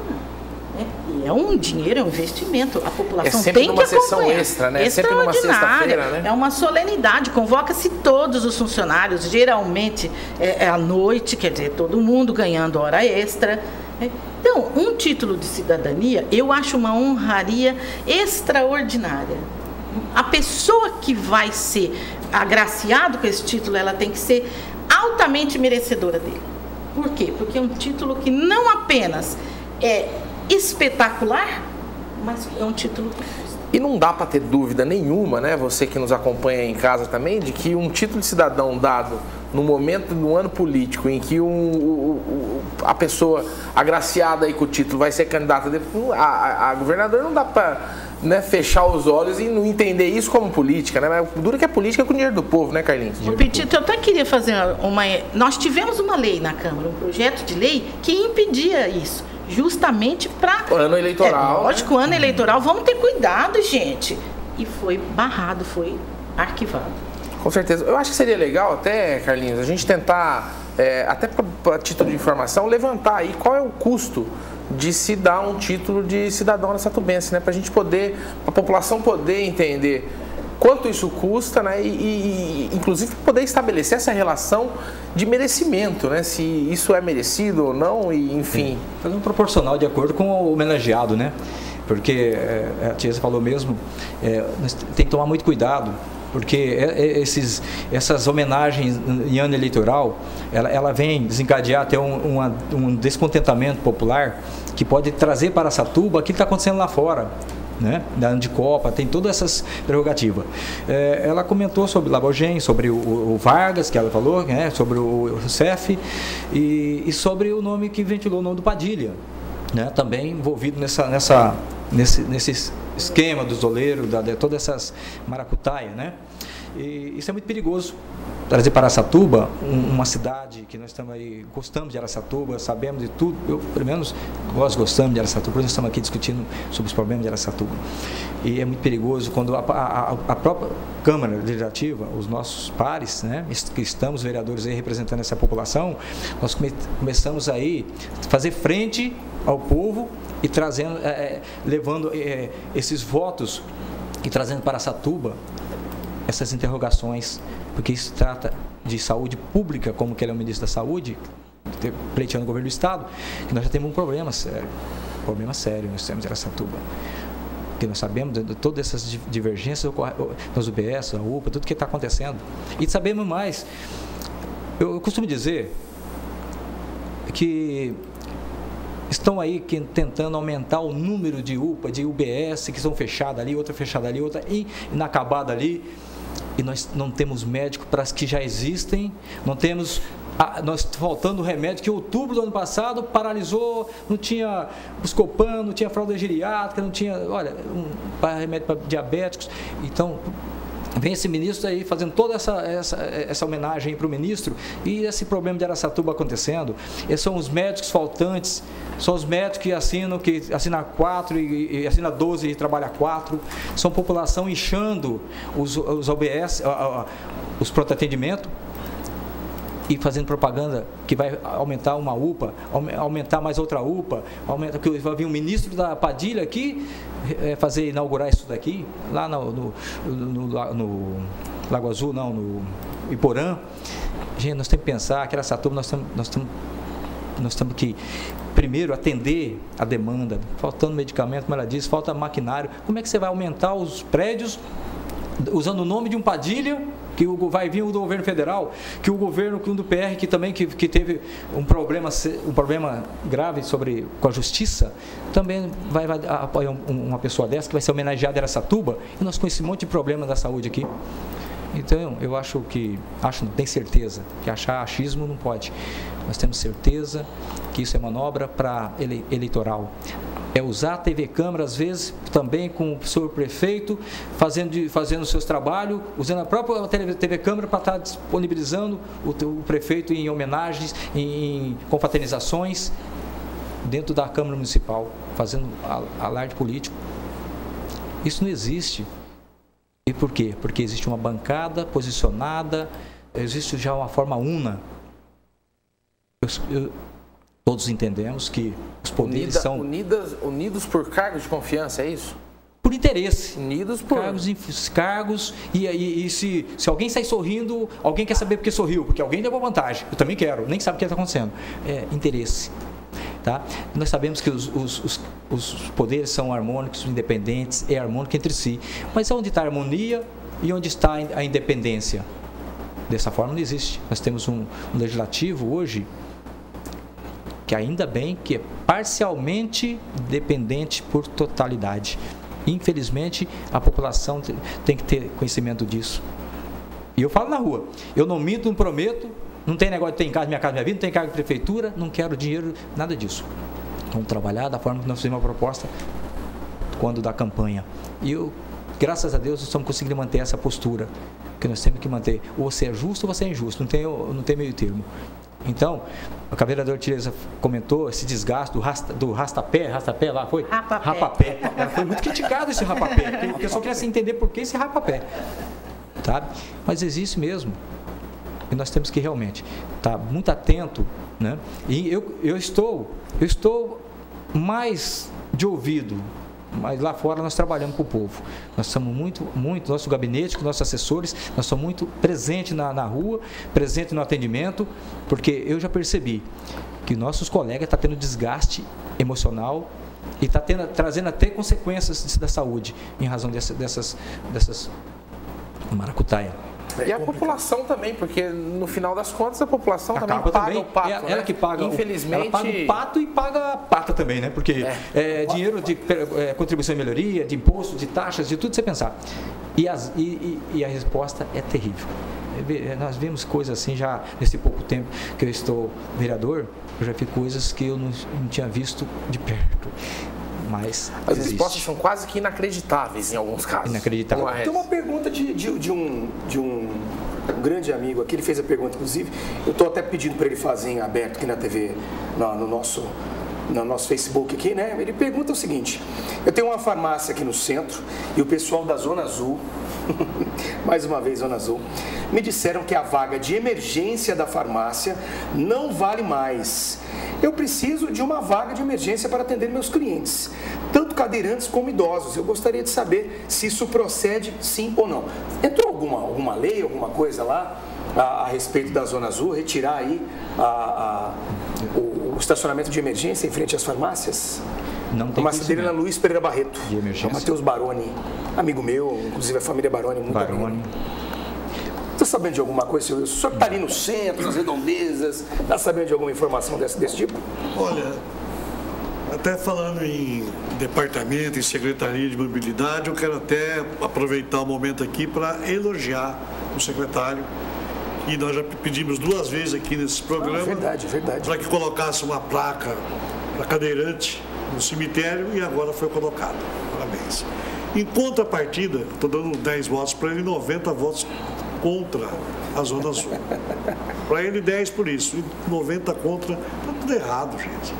C: E é um dinheiro, é um investimento. A população tem que acompanhar. É sempre numa sessão extra, né? Sempre numa sexta-feira, né? É uma solenidade. Convoca-se todos os funcionários, geralmente é à noite, quer dizer, todo mundo ganhando hora extra. Então, um título de cidadania, eu acho uma honraria extraordinária. A pessoa que vai ser agraciado com esse título, ela tem que ser altamente merecedora dele. Por quê? Porque é um título que não apenas é espetacular, mas é um título que custa.
A: E não dá para ter dúvida nenhuma, né, você que nos acompanha em casa também, de que um título de cidadão dado no momento, no ano político, em que a pessoa agraciada aí com o título vai ser candidata a governador, não dá para, né, fechar os olhos e não entender isso como política, né? Mas o duro que é política é com o dinheiro do povo, né, Carlinhos?
C: Petito, eu até queria fazer nós tivemos uma lei na Câmara, um projeto de lei que impedia isso. Justamente para...
A: Ano eleitoral.
C: Lógico, ano eleitoral. Vamos ter cuidado, gente. E foi barrado, foi arquivado.
A: Com certeza. Eu acho que seria legal até, Carlinhos, a gente tentar, até para título de informação, levantar aí qual é o custo de se dar um título de cidadão araçatubense, né? Para a gente poder, a população poder entender quanto isso custa, né? E inclusive poder estabelecer essa relação de merecimento, né? Se isso é merecido ou não, e enfim.
I: Fazendo proporcional de acordo com o homenageado, né? Porque a Tia falou mesmo, tem que tomar muito cuidado, porque essas homenagens em ano eleitoral, ela vem desencadear até um descontentamento popular que pode trazer para Araçatuba aquilo que está acontecendo lá fora. Né? Da ano de Copa, tem todas essas prerrogativas. Ela comentou sobre o Labogem, sobre o Vargas, que ela falou, né? Sobre o CEF e sobre o nome que ventilou, o nome do Padilha, né? Também envolvido nesse esquema dos doleiros, de todas essas maracutaias, né? E isso é muito perigoso. Trazer para Araçatuba, uma cidade que nós estamos aí, gostamos de Araçatuba, sabemos de tudo, pelo menos nós gostamos de Araçatuba, nós estamos aqui discutindo sobre os problemas de Araçatuba. E é muito perigoso quando a própria Câmara Legislativa, os nossos pares, né, que estamos vereadores aí representando essa população, nós começamos aí a fazer frente ao povo e trazendo, levando esses votos e trazendo para Araçatuba essas interrogações, porque isso trata de saúde pública, como que ele é o ministro da Saúde, pleiteando o governo do Estado, que nós já temos um problema sério nós temos em Araçatuba. Porque nós sabemos de todas essas divergências nas UBS, a UPA, tudo que está acontecendo. E sabemos mais. Eu costumo dizer que estão aí tentando aumentar o número de UPA, de UBS, que são fechadas ali, outra fechada ali, outra inacabada ali. e nós não temos médico para as que já existem, não temos... nós faltando remédio que em outubro do ano passado paralisou, não tinha Buscopan, não tinha fralda geriátrica, não tinha, remédio para diabéticos. Então, vem esse ministro aí fazendo toda essa homenagem para o ministro e esse problema de Araçatuba acontecendo. Esses são os médicos faltantes, são os médicos que assinam 4 e assina 12 e trabalha 4. São população inchando os OBS, os pronto-atendimento, e fazendo propaganda que vai aumentar uma UPA, aumentar mais outra UPA, que vai vir um ministro da Padilha aqui inaugurar isso daqui, lá no Lago Azul, não, no Iporã. Gente, nós temos que pensar que Araçatuba nós temos que primeiro atender a demanda, faltando medicamento, como ela disse, falta maquinário. Como é que você vai aumentar os prédios usando o nome de um Padilha, que vai vir o do governo federal, que o governo do PR, que também que teve um problema grave com a justiça, também vai apoiar uma pessoa dessa, que vai ser homenageada em Araçatuba, e nós com esse monte de problema da saúde aqui. Então, eu tenho certeza, que achar achismo não pode. Nós temos certeza que isso é manobra para eleitoral. É usar a TV Câmara, às vezes, também com o senhor prefeito, fazendo os seus trabalhos, usando a própria TV Câmara para estar disponibilizando o prefeito em homenagens, em confraternizações, dentro da Câmara Municipal, fazendo alarde político. Isso não existe. E por quê? Porque existe uma bancada posicionada, existe já uma forma una. Todos entendemos que os poderes são...
A: Unidos por cargos de confiança, é isso?
I: Por interesse.
A: Unidos por...
I: Cargos e se alguém sai sorrindo, alguém quer saber por que sorriu, porque alguém levou vantagem. Eu também quero, nem sabe o que está acontecendo. É interesse. Tá? Nós sabemos que os poderes são harmônicos, independentes, é harmônico entre si. Mas onde está a harmonia e onde está a independência? Dessa forma não existe. Nós temos um legislativo hoje que ainda bem que é parcialmente dependente por totalidade. Infelizmente, a população tem que ter conhecimento disso. E eu falo na rua, eu não minto, não prometo, não tem negócio de ter em casa, minha vida, não tem cargo de prefeitura, não quero dinheiro, nada disso. Vamos trabalhar da forma que nós fizemos uma proposta quando da campanha. E graças a Deus, nós estamos conseguindo manter essa postura, que nós temos que manter. Ou você é justo ou você é injusto, não tem meio termo. Então, a vereadora Tereza comentou esse desgaste do rastapé lá, foi? Rapapé. Foi muito criticado esse rapapé, porque eu só queria entender por que esse rapapé. Tá? Mas existe mesmo. E nós temos que realmente estar muito atento, né? E eu estou mais de ouvido, mas lá fora nós trabalhamos com o povo. Nós somos muito, nosso gabinete, com nossos assessores, nós somos muito presentes na rua, presentes no atendimento, porque eu já percebi que nossos colegas estão tendo desgaste emocional e está trazendo até consequências da saúde, em razão dessas maracutaia.
A: E a população também, porque no final das contas a população também paga o pato.
I: Ela que paga.
A: Infelizmente.
I: Ela paga o pato e paga a pata também, né? Porque dinheiro de contribuição e melhoria, de imposto, de taxas, de tudo que você pensar. E a resposta é terrível. Nós vimos coisas assim já nesse pouco tempo que eu estou vereador, eu já vi coisas que eu não tinha visto de perto. Mas
A: as respostas são quase que inacreditáveis em alguns casos.
I: Inacreditáveis.
J: Tem uma pergunta de um grande amigo aqui, ele fez a pergunta, inclusive, eu estou até pedindo para ele fazer em aberto aqui na TV, no nosso Facebook aqui, né? Ele pergunta o seguinte: eu tenho uma farmácia aqui no centro e o pessoal da Zona Azul, mais uma vez Zona Azul, me disseram que a vaga de emergência da farmácia não vale mais. Eu preciso de uma vaga de emergência para atender meus clientes, tanto cadeirantes como idosos. Eu gostaria de saber se isso procede, sim ou não. Entrou alguma lei, alguma coisa lá a respeito da Zona Azul, retirar aí o estacionamento de emergência em frente às farmácias?
I: Não tem.
J: A dele é Luiz Pereira Barreto,
I: de emergência.
J: O Matheus Baroni, amigo meu, inclusive a família Baroni, muito
I: Baroni.
J: Está sabendo de alguma coisa, senhor? O senhor está ali no centro, nas redondezas, está sabendo de alguma informação desse tipo?
K: Olha, Até falando em departamento, em secretaria de mobilidade, eu quero até aproveitar o momento aqui para elogiar o secretário. E nós já pedimos 2 vezes aqui nesse programa
J: verdade.
K: para que colocasse uma placa para cadeirante no cemitério e agora foi colocado. Parabéns. Em contrapartida, estou dando 10 votos para ele e 90 votos contra a Zona Sul. Para ele 10 por isso, e 90 contra, está tudo errado, gente.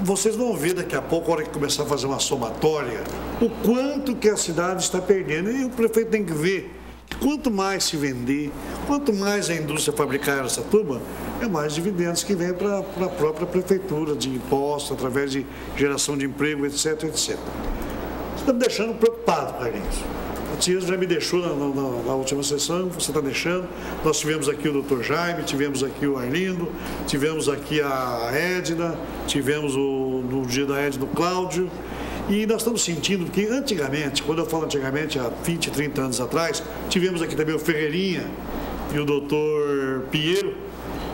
K: Vocês vão ver daqui a pouco, a hora que começar a fazer uma somatória, o quanto que a cidade está perdendo. E o prefeito tem que ver que quanto mais se vender, quanto mais a indústria fabricar em Araçatuba, é mais dividendos que vem para a própria prefeitura, de impostos, através de geração de emprego, etc, etc. Você está me deixando preocupado, Carlinhos. A Tiesa já me deixou na última sessão, você está deixando. Nós tivemos aqui o Dr. Jaime, tivemos aqui o Arlindo, tivemos aqui a Edna, tivemos no dia da Edna o Cláudio. E nós estamos sentindo que antigamente, quando eu falo antigamente, há 20, 30 anos atrás, tivemos aqui também o Ferreirinha e o Dr. Pinheiro,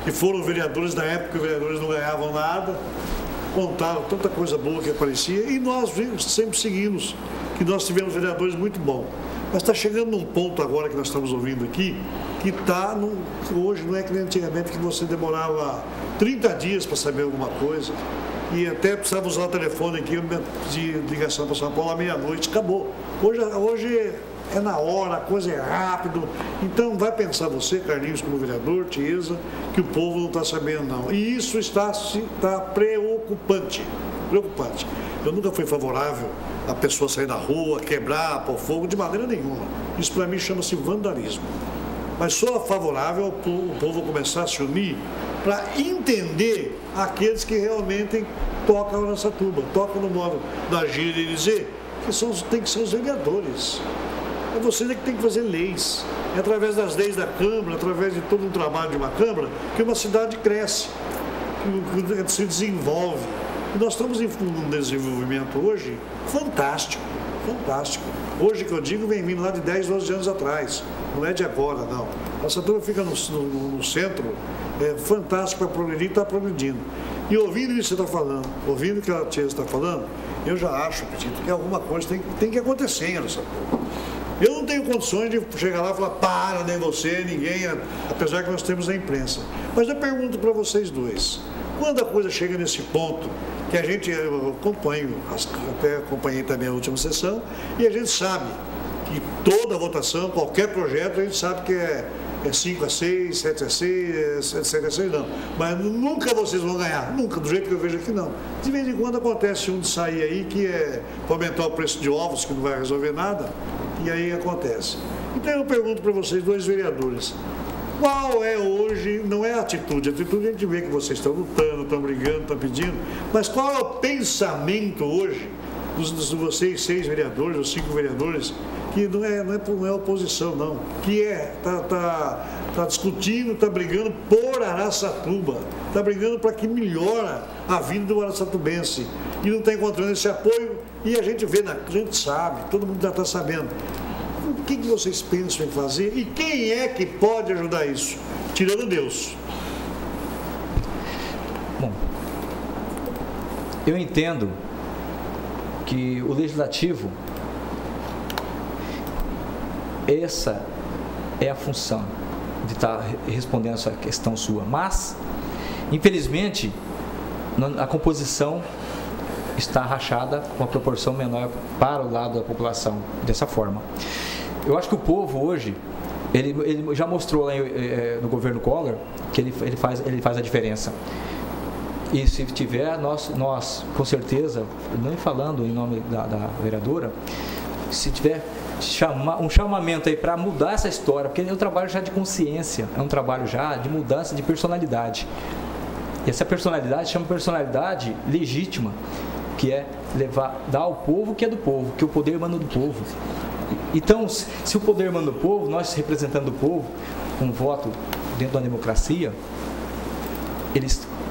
K: que foram vereadores da época, os vereadores não ganhavam nada, contaram tanta coisa boa que aparecia, e nós sempre seguimos, que nós tivemos vereadores muito bons. Mas está chegando num ponto agora que nós estamos ouvindo aqui, que hoje não é que nem antigamente, que você demorava 30 dias para saber alguma coisa, e até precisava usar o telefone aqui, de ligação para São Paulo à meia-noite, acabou. Hoje é na hora, a coisa é rápido. Então vai pensar você, Carlinhos, como vereador, Tiesa, que o povo não está sabendo não. E isso está preocupante. Eu nunca fui favorável a pessoa sair na rua, quebrar, pôr fogo, de maneira nenhuma. Isso para mim chama-se vandalismo. Mas sou favorável ao povo começar a se unir para entender aqueles que realmente tocam a Araçatuba, tocam no modo da gíria de dizer que tem que ser os vereadores. É vocês que tem que fazer leis. É através das leis da Câmara, através de todo um trabalho de uma Câmara, que uma cidade cresce, que se desenvolve. E nós estamos em um desenvolvimento hoje fantástico. Hoje, que eu digo, vem vindo lá de 10, 12 anos atrás. Não é de agora, não. A Araçatuba fica no centro, é fantástico para progredir e está progredindo. E ouvindo isso que você está falando, ouvindo o que a Tiesa está falando, eu já acho, Petito, que alguma coisa tem que acontecer em Araçatuba. Eu não tenho condições de chegar lá e falar, nem você, ninguém, apesar que nós temos a imprensa. Mas eu pergunto para vocês dois, quando a coisa chega nesse ponto, que a gente, eu até acompanhei também a última sessão, e a gente sabe que toda votação, qualquer projeto, a gente sabe que é 5-6, 7-6, 7-6, não. Mas nunca vocês vão ganhar, nunca, do jeito que eu vejo aqui, não. De vez em quando acontece um de sair aí, que é para aumentar o preço de ovos, que não vai resolver nada, e aí acontece. Então eu pergunto para vocês, dois vereadores, qual é hoje, não é a atitude a gente vê que vocês estão lutando, estão brigando, estão pedindo, mas qual é o pensamento hoje dos vocês 6 vereadores, ou 5 vereadores, que não é oposição, não, que está discutindo, está brigando por Araçatuba, está brigando para que melhora a vida do araçatubense, e não está encontrando esse apoio, e a gente vê, a gente sabe, todo mundo já está sabendo. O que vocês pensam em fazer e quem é que pode ajudar isso? Tirando Deus.
I: Bom, eu entendo que o Legislativo, essa é a função de estar respondendo essa questão sua, mas, infelizmente, a composição está rachada com uma proporção menor para o lado da população, dessa forma. Eu acho que o povo hoje, ele já mostrou lá no governo Collor que ele faz a diferença. E se tiver, nós com certeza, não falando em nome da vereadora, se tiver um chamamento aí para mudar essa história, porque é um trabalho já de consciência, é um trabalho já de mudança de personalidade. E essa personalidade chama personalidade legítima, que é dar ao povo o que é do povo, que o poder emana do povo. Então, se o poder emana do povo, nós representando o povo, com voto dentro da democracia,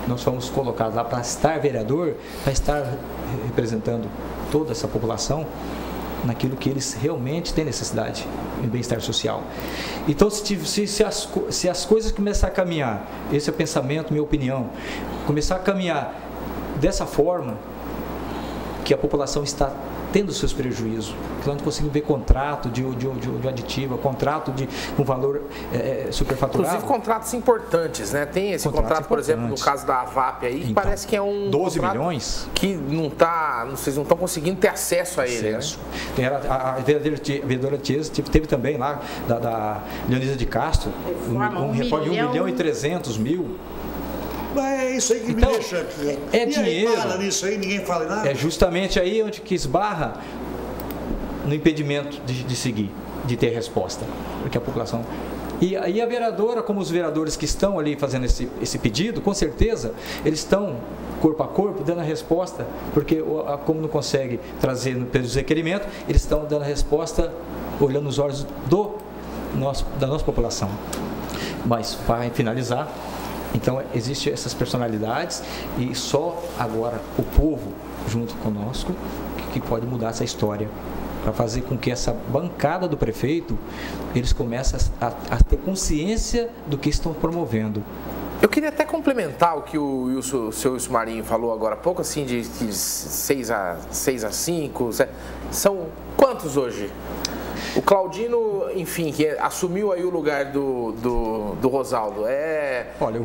I: nós fomos colocados lá para estar vereador, para estar representando toda essa população naquilo que eles realmente têm necessidade, em bem-estar social. Então, se as coisas começarem a caminhar, esse é o pensamento, minha opinião, começar a caminhar dessa forma, que a população está tendo seus prejuízos, que nós não conseguimos ver contrato de aditiva, contrato com valor superfaturado.
A: Inclusive contratos importantes, né? Tem esse contrato, por exemplo, no caso da AVAP aí, que parece que é um
I: 12 milhões
A: que vocês não estão conseguindo ter acesso a ele, né?
I: A vereadora Tiesa teve também lá, da Leonisa de Castro, um repórter de 1.300.000.
K: É isso aí que
I: então,
K: me deixa.
I: É dinheiro.
K: Fala nisso aí, ninguém fala nada.
I: É justamente aí onde que esbarra no impedimento de seguir, de ter resposta. Porque a população. E aí a vereadora, como os vereadores que estão ali fazendo esse pedido, com certeza, eles estão corpo a corpo dando a resposta, porque como não consegue trazer pelos requerimentos, eles estão dando a resposta olhando nos olhos da nossa população. Mas, para finalizar, então existem essas personalidades e só agora o povo, junto conosco, que pode mudar essa história, para fazer com que essa bancada do prefeito, eles comecem a ter consciência do que estão promovendo.
A: Eu queria até complementar o que o seu Wilson Marinho falou agora há pouco, assim, de 6 a 5, são quantos hoje? O Claudino, enfim, que assumiu aí o lugar do Rosaldo,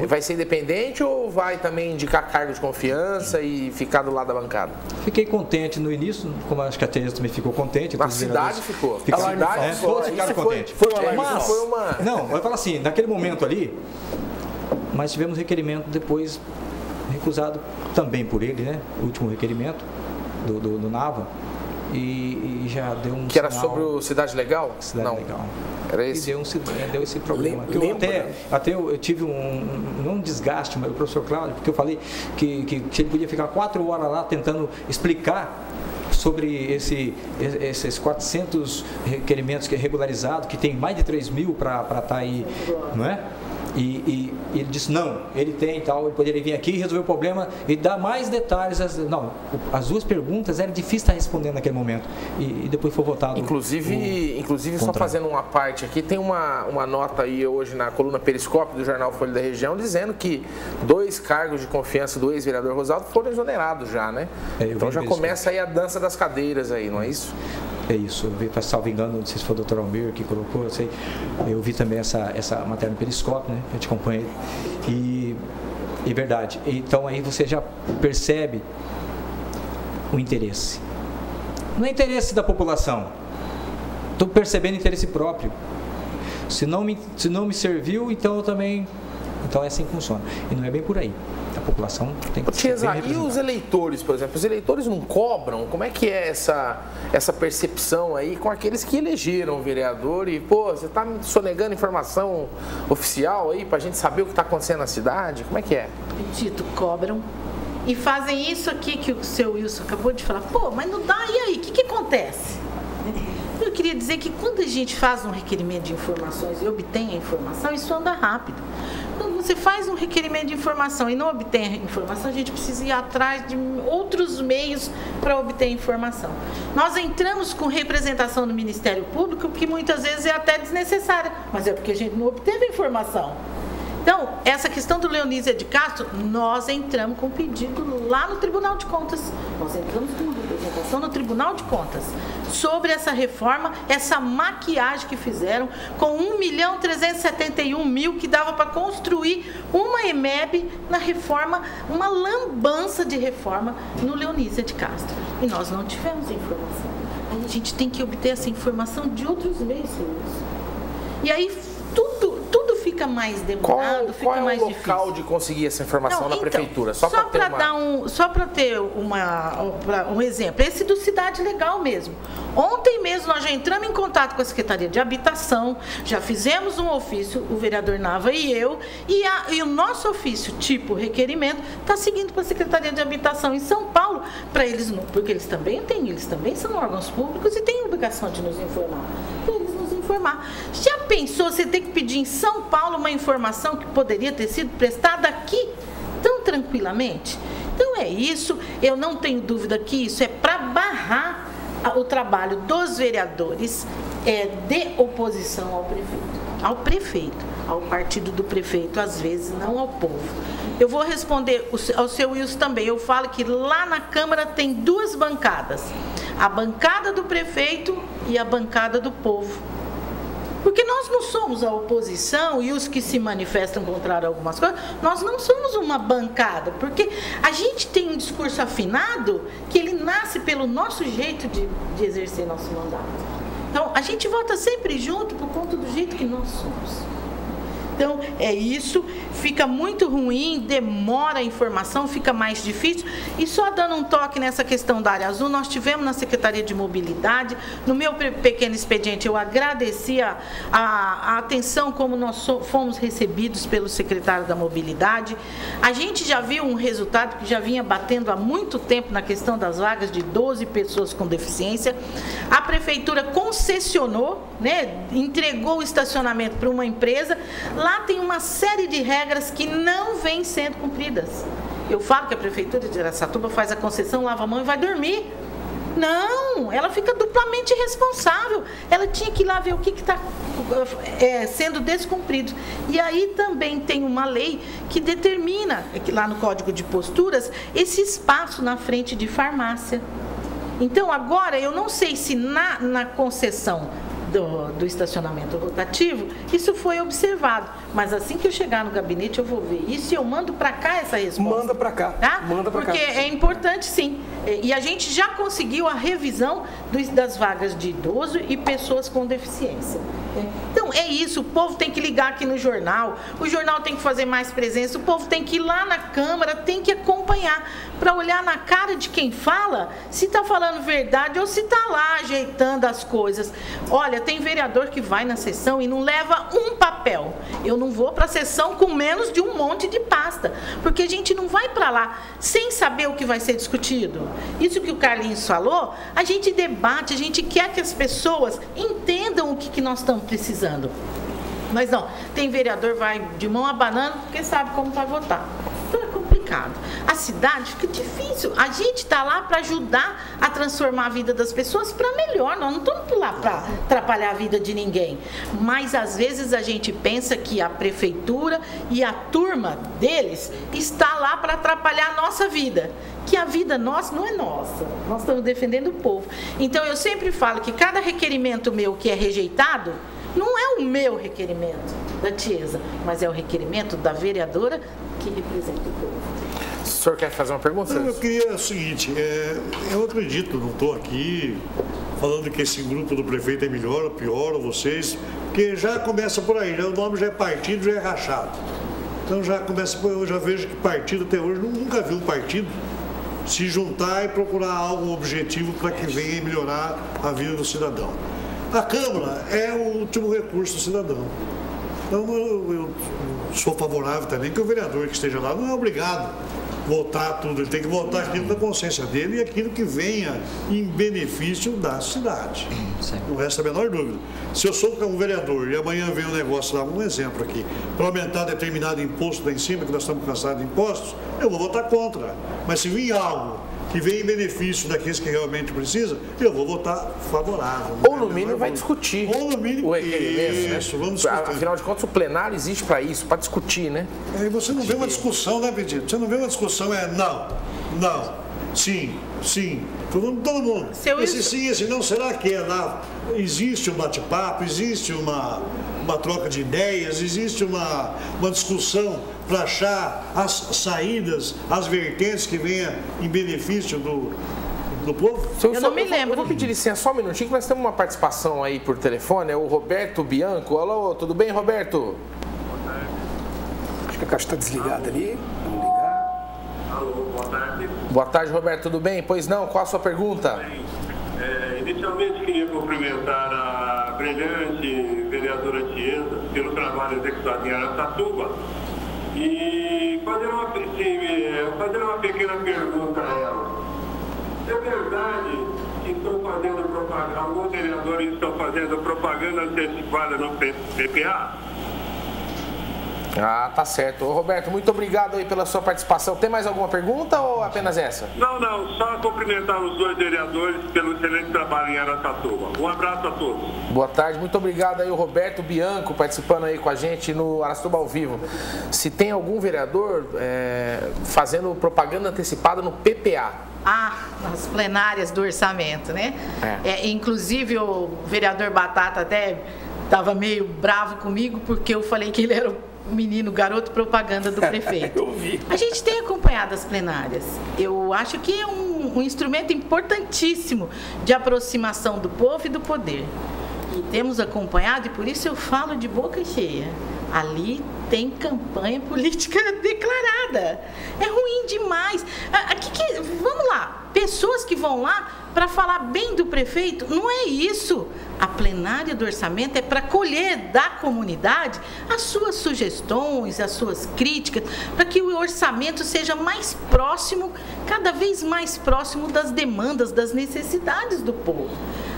A: vai ser independente ou vai também indicar cargo de confiança e ficar do lado da bancada?
I: Fiquei contente no início, como acho que a Tereza também ficou contente.
A: Na cidade ficou.
I: A cidade todos ficaram contentes. Não, vai falar assim, naquele momento ali, mas tivemos requerimento depois recusado também por ele, né? O último requerimento do Nava. E já deu um
A: que sinal, era sobre o Cidade Legal?
I: Cidade Legal.
A: Era esse?
I: E deu esse problema. Eu tive um desgaste, mas o professor Cláudio, porque eu falei que ele podia ficar 4 horas lá tentando explicar sobre esses 400 requerimentos que é regularizado, que tem mais de 3.000 para estar aí, não é? E ele disse, não, ele tem e tal, ele poderia vir aqui e resolver o problema e dar mais detalhes. As duas perguntas era difícil estar respondendo naquele momento. E depois foi votado.
A: Inclusive só fazendo uma parte aqui, tem uma nota aí hoje na coluna Periscópio do jornal Folha da Região, dizendo que 2 cargos de confiança do ex-vereador Rosaldo foram exonerados já, né? Então já começa aí a dança das cadeiras aí, não é isso?
I: É isso, eu vi, salvo engano, não sei se foi o doutor Almir que colocou, eu vi também essa matéria no Periscópio, né? Eu te acompanhei. E verdade. Então aí você já percebe o interesse. Não é interesse da população. Estou percebendo interesse próprio. Se não me serviu, então eu também. Então é assim que funciona. E não é bem por aí. A população tem que ser bem representada.
A: E os eleitores, por exemplo? Os eleitores não cobram? Como é que é essa percepção aí com aqueles que elegeram o vereador e, você está me sonegando informação oficial aí para a gente saber o que está acontecendo na cidade? Como é que é?
C: Petito, cobram. E fazem isso aqui que o seu Wilson acabou de falar. Mas não dá, e aí? O que acontece? Eu queria dizer que quando a gente faz um requerimento de informações e obtém a informação, isso anda rápido. Quando você faz um requerimento de informação e não obtém a informação, a gente precisa ir atrás de outros meios para obter a informação. Nós entramos com representação do Ministério Público, que muitas vezes é até desnecessária, mas é porque a gente não obteve a informação. Então, essa questão do Leonísia de Castro, nós entramos com pedido lá no Tribunal de Contas. Nós entramos com representação no Tribunal de Contas sobre essa reforma, essa maquiagem que fizeram com 1.371.000 que dava para construir uma EMEB na reforma, uma lambança de reforma no Leonísia de Castro. E nós não tivemos a informação. Aí a gente tem que obter essa informação de outros meios, senhores. E aí tudo fica mais demorado, fica mais difícil.
A: Qual é o local de conseguir essa informação na prefeitura? Só
C: para ter um exemplo, esse do Cidade Legal mesmo. Ontem mesmo nós já entramos em contato com a Secretaria de Habitação, já fizemos um ofício, o vereador Nava e eu, e o nosso ofício, tipo requerimento, está seguindo para a Secretaria de Habitação em São Paulo, para eles, porque eles também são órgãos públicos e têm obrigação de nos informar. Informar. Já pensou você ter que pedir em São Paulo uma informação que poderia ter sido prestada aqui tão tranquilamente? Então é isso, eu não tenho dúvida que isso é para barrar o trabalho dos vereadores de oposição ao prefeito. ao partido do prefeito, às vezes não ao povo. Eu vou responder ao seu Wilson também. Eu falo que lá na Câmara tem duas bancadas, a bancada do prefeito e a bancada do povo. Porque nós não somos a oposição e os que se manifestam contra algumas coisas, nós não somos uma bancada, porque a gente tem um discurso afinado que ele nasce pelo nosso jeito de exercer nosso mandato. Então, a gente vota sempre junto por conta do jeito que nós somos. Então, é isso, fica muito ruim, demora a informação, fica mais difícil. E só dando um toque nessa questão da área azul, nós tivemos na Secretaria de Mobilidade, no meu pequeno expediente, eu agradeci a atenção como nós fomos recebidos pelo secretário da Mobilidade. A gente já viu um resultado que já vinha batendo há muito tempo na questão das vagas de 12 pessoas com deficiência. A Prefeitura concessionou, né, entregou o estacionamento para uma empresa. Lá tem uma série de regras que não vêm sendo cumpridas. Eu falo que a Prefeitura de Araçatuba faz a concessão, lava a mão e vai dormir. Não, ela fica duplamente responsável. Ela tinha que ir lá ver o que está sendo descumprido. E aí também tem uma lei que determina, lá no Código de Posturas, esse espaço na frente de farmácia. Então, agora, eu não sei se na concessão do estacionamento rotativo, isso foi observado. Mas assim que eu chegar no gabinete, eu vou ver isso e eu mando para cá essa resposta.
J: Manda para cá.
C: Tá?
J: Manda para cá.
C: Porque é importante, sim. E a gente já conseguiu a revisão das vagas de idoso e pessoas com deficiência. Então, é isso. O povo tem que ligar aqui no jornal, o jornal tem que fazer mais presença, o povo tem que ir lá na Câmara, tem que acompanhar, para olhar na cara de quem fala, se está falando verdade ou se está lá ajeitando as coisas. Olha, tem vereador que vai na sessão e não leva um papel. Eu não vou para a sessão com menos de um monte de pasta, porque a gente não vai para lá sem saber o que vai ser discutido. Isso que o Carlinhos falou, a gente debate, a gente quer que as pessoas entendam o que nós estamos precisando. Mas não, tem vereador vai de mão abanando porque sabe como vai votar. Então é complicado. A cidade fica difícil. A gente está lá para ajudar a transformar a vida das pessoas para melhor. Nós não estamos lá para atrapalhar a vida de ninguém. Mas às vezes a gente pensa que a prefeitura e a turma deles está lá para atrapalhar a nossa vida. Que a vida nossa não é nossa. Nós estamos defendendo o povo. Então eu sempre falo que cada requerimento meu que é rejeitado, não é o meu requerimento da Tiesa, mas é o requerimento da vereadora que representa o povo.
A: O senhor quer fazer uma pergunta?
K: Eu queria o seguinte, eu acredito, não estou aqui falando que esse grupo do prefeito é melhor ou pior, ou vocês, porque já começa por aí, o nome já é partido, já é rachado. Então já começa, eu já vejo que partido até hoje, nunca vi um partido se juntar e procurar algo objetivo para que venha melhorar a vida do cidadão. A Câmara é o último recurso do cidadão. Então, eu sou favorável também que o vereador que esteja lá não é obrigado a votar tudo. Ele tem que votar aquilo da consciência dele e aquilo que venha em benefício da cidade. Não resta a menor dúvida. Se eu sou um vereador e amanhã vem um negócio lá, um exemplo aqui, para aumentar determinado imposto lá em cima, que nós estamos cansados de impostos, eu vou votar contra. Mas se vir algo que vem em benefício daqueles que realmente precisam, eu vou votar favorável.
A: Ou no mínimo vai discutir o requerimento,
K: isso,
A: né?
K: Vamos discutir.
A: Afinal de contas, o plenário existe para isso, para discutir, né?
K: E você não vê uma discussão, né, Pedro? Você não vê uma discussão, não, sim, todo mundo. Esse sim, esse não, será que é lá? Existe um bate-papo, existe uma troca de ideias, existe uma discussão para achar as saídas, as vertentes que venham em benefício do povo?
C: Eu não me lembro.
A: Eu vou pedir licença só um minutinho, que nós temos uma participação aí por telefone, é o Roberto Bianco. Alô, tudo bem, Roberto?
J: Acho que a caixa está desligada ali. Vamos ligar.
L: Alô, boa tarde.
A: Boa tarde, Roberto, tudo bem? Pois não, qual a sua pergunta?
L: Inicialmente queria cumprimentar a brilhante vereadora Tiesa pelo trabalho executado em Araçatuba e fazer uma pequena pergunta a ela. É verdade que estão fazendo propaganda, alguns vereadores estão fazendo propaganda antecipada no PPA?
A: Ah, tá certo. Ô, Roberto, muito obrigado aí pela sua participação. Tem mais alguma pergunta ou apenas essa?
L: Não, só cumprimentar os dois vereadores pelo excelente trabalho em Araçatuba. Um abraço a todos.
A: Boa tarde, muito obrigado aí o Roberto Bianco participando aí com a gente no Araçatuba ao vivo. Se tem algum vereador fazendo propaganda antecipada no PPA.
M: Nas plenárias do orçamento, né? Inclusive o vereador Batata até estava meio bravo comigo porque eu falei que ele era o menino garoto propaganda do prefeito.
J: Eu vi.
M: A gente tem acompanhado as plenárias. Eu acho que é um instrumento importantíssimo de aproximação do povo e do poder. E temos acompanhado, e por isso eu falo de boca cheia. Ali tem campanha política declarada. É ruim demais. Vamos lá, pessoas que vão lá para falar bem do prefeito, não é isso. A plenária do orçamento é para colher da comunidade as suas sugestões, as suas críticas, para que o orçamento seja mais próximo, cada vez mais próximo das demandas, das necessidades do povo.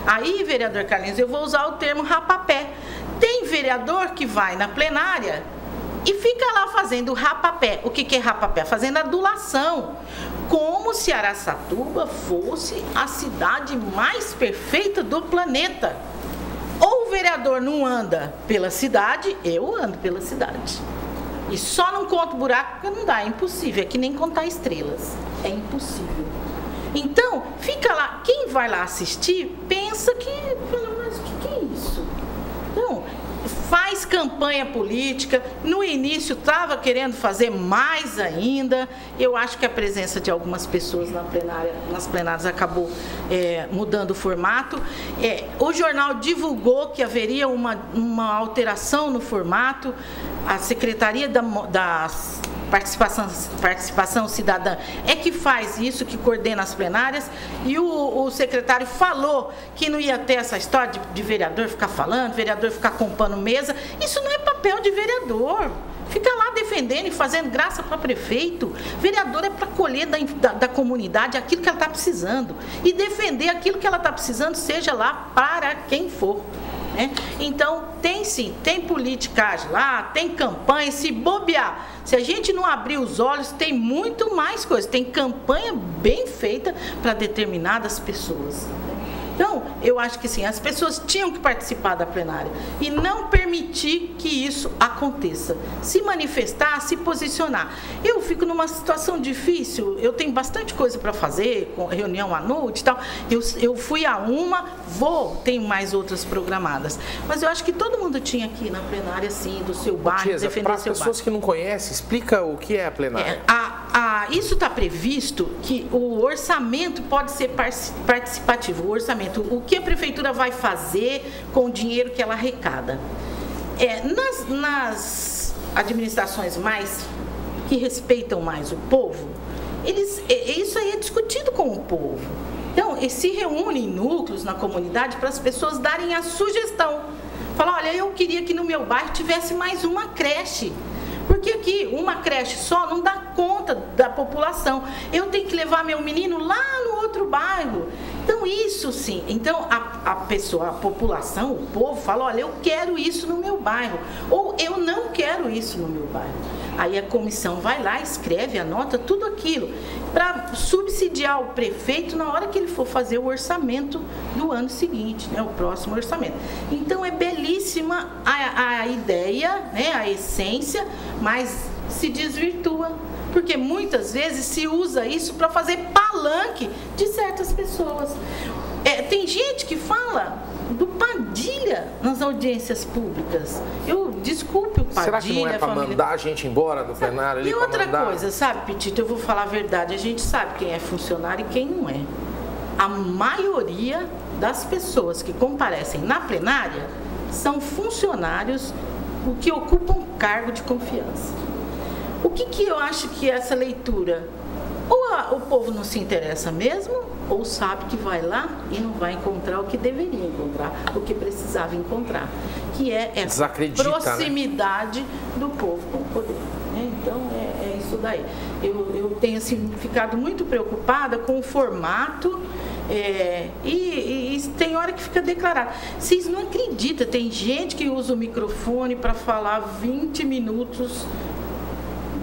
M: Aí, vereador Carlinhos, eu vou usar o termo rapapé. Tem vereador que vai na plenária e fica lá fazendo rapapé. O que é rapapé? Fazendo adulação. Como se Araçatuba fosse a cidade mais perfeita do planeta. Ou o vereador não anda pela cidade, eu ando pela cidade. E só não conto buraco porque não dá, é impossível. É que nem contar estrelas. É impossível. Então, fica lá, quem vai lá assistir, pensa que, mas o que é isso? Então, faz campanha política, no início estava querendo fazer mais ainda, eu acho que a presença de algumas pessoas nas plenárias acabou mudando o formato. O jornal divulgou que haveria uma alteração no formato, a Secretaria da Participação Cidadã é que faz isso, que coordena as plenárias, e o secretário falou que não ia ter essa história de vereador ficar falando, vereador ficar comprando mesa. Isso não é papel de vereador. Fica lá defendendo e fazendo graça para prefeito. Vereador é para colher da comunidade aquilo que ela está precisando e defender aquilo que ela está precisando, seja lá para quem for. Então, tem sim, tem politicagem lá, tem campanha, se bobear. Se a gente não abrir os olhos, tem muito mais coisa. Tem campanha bem feita para determinadas pessoas. Então, eu acho que sim, as pessoas tinham que participar da plenária e não permitir que isso aconteça. Se manifestar, se posicionar. Eu fico numa situação difícil, eu tenho bastante coisa para fazer, com reunião à noite e tal. Eu fui a tenho mais outras programadas. Mas eu acho que todo mundo tinha aqui na plenária, sim, do seu bairro, defender seu bairro.
A: Para as pessoas que não conhecem, explica o que é a plenária.
M: Isso está previsto que o orçamento pode ser participativo. O orçamento, o que a prefeitura vai fazer com o dinheiro que ela arrecada. Nas administrações que respeitam mais o povo, isso aí é discutido com o povo. Então, se reúnem núcleos na comunidade para as pessoas darem a sugestão. Falar, olha, eu queria que no meu bairro tivesse mais uma creche. Porque aqui, uma creche só não dá conta da população. Eu tenho que levar meu menino lá no outro bairro. Então, isso sim. Então, a população, o povo fala, olha, eu quero isso no meu bairro. Ou eu não quero isso no meu bairro. Aí a comissão vai lá, escreve, anota tudo aquilo para subsidiar o prefeito na hora que ele for fazer o orçamento do ano seguinte, o próximo orçamento. Então, é belíssima a ideia, a essência, mas se desvirtua, porque muitas vezes se usa isso para fazer palanque de certas pessoas. Tem gente que fala do Padilha nas audiências públicas. Desculpe o Padilha.
A: Será que não é para mandar a gente embora do plenário?
M: E outra coisa, sabe, Petito, eu vou falar a verdade, a gente sabe quem é funcionário e quem não é. A maioria das pessoas que comparecem na plenária são funcionários que ocupam cargo de confiança. O que eu acho que é essa leitura? Ou o povo não se interessa mesmo, ou sabe que vai lá e não vai encontrar o que deveria encontrar, o que precisava encontrar, que é essa proximidade do povo com o poder. Então, é isso daí. Eu tenho ficado muito preocupada com o formato, e tem hora hora que fica declarado. Vocês não acreditam, tem gente que usa o microfone para falar 20 minutos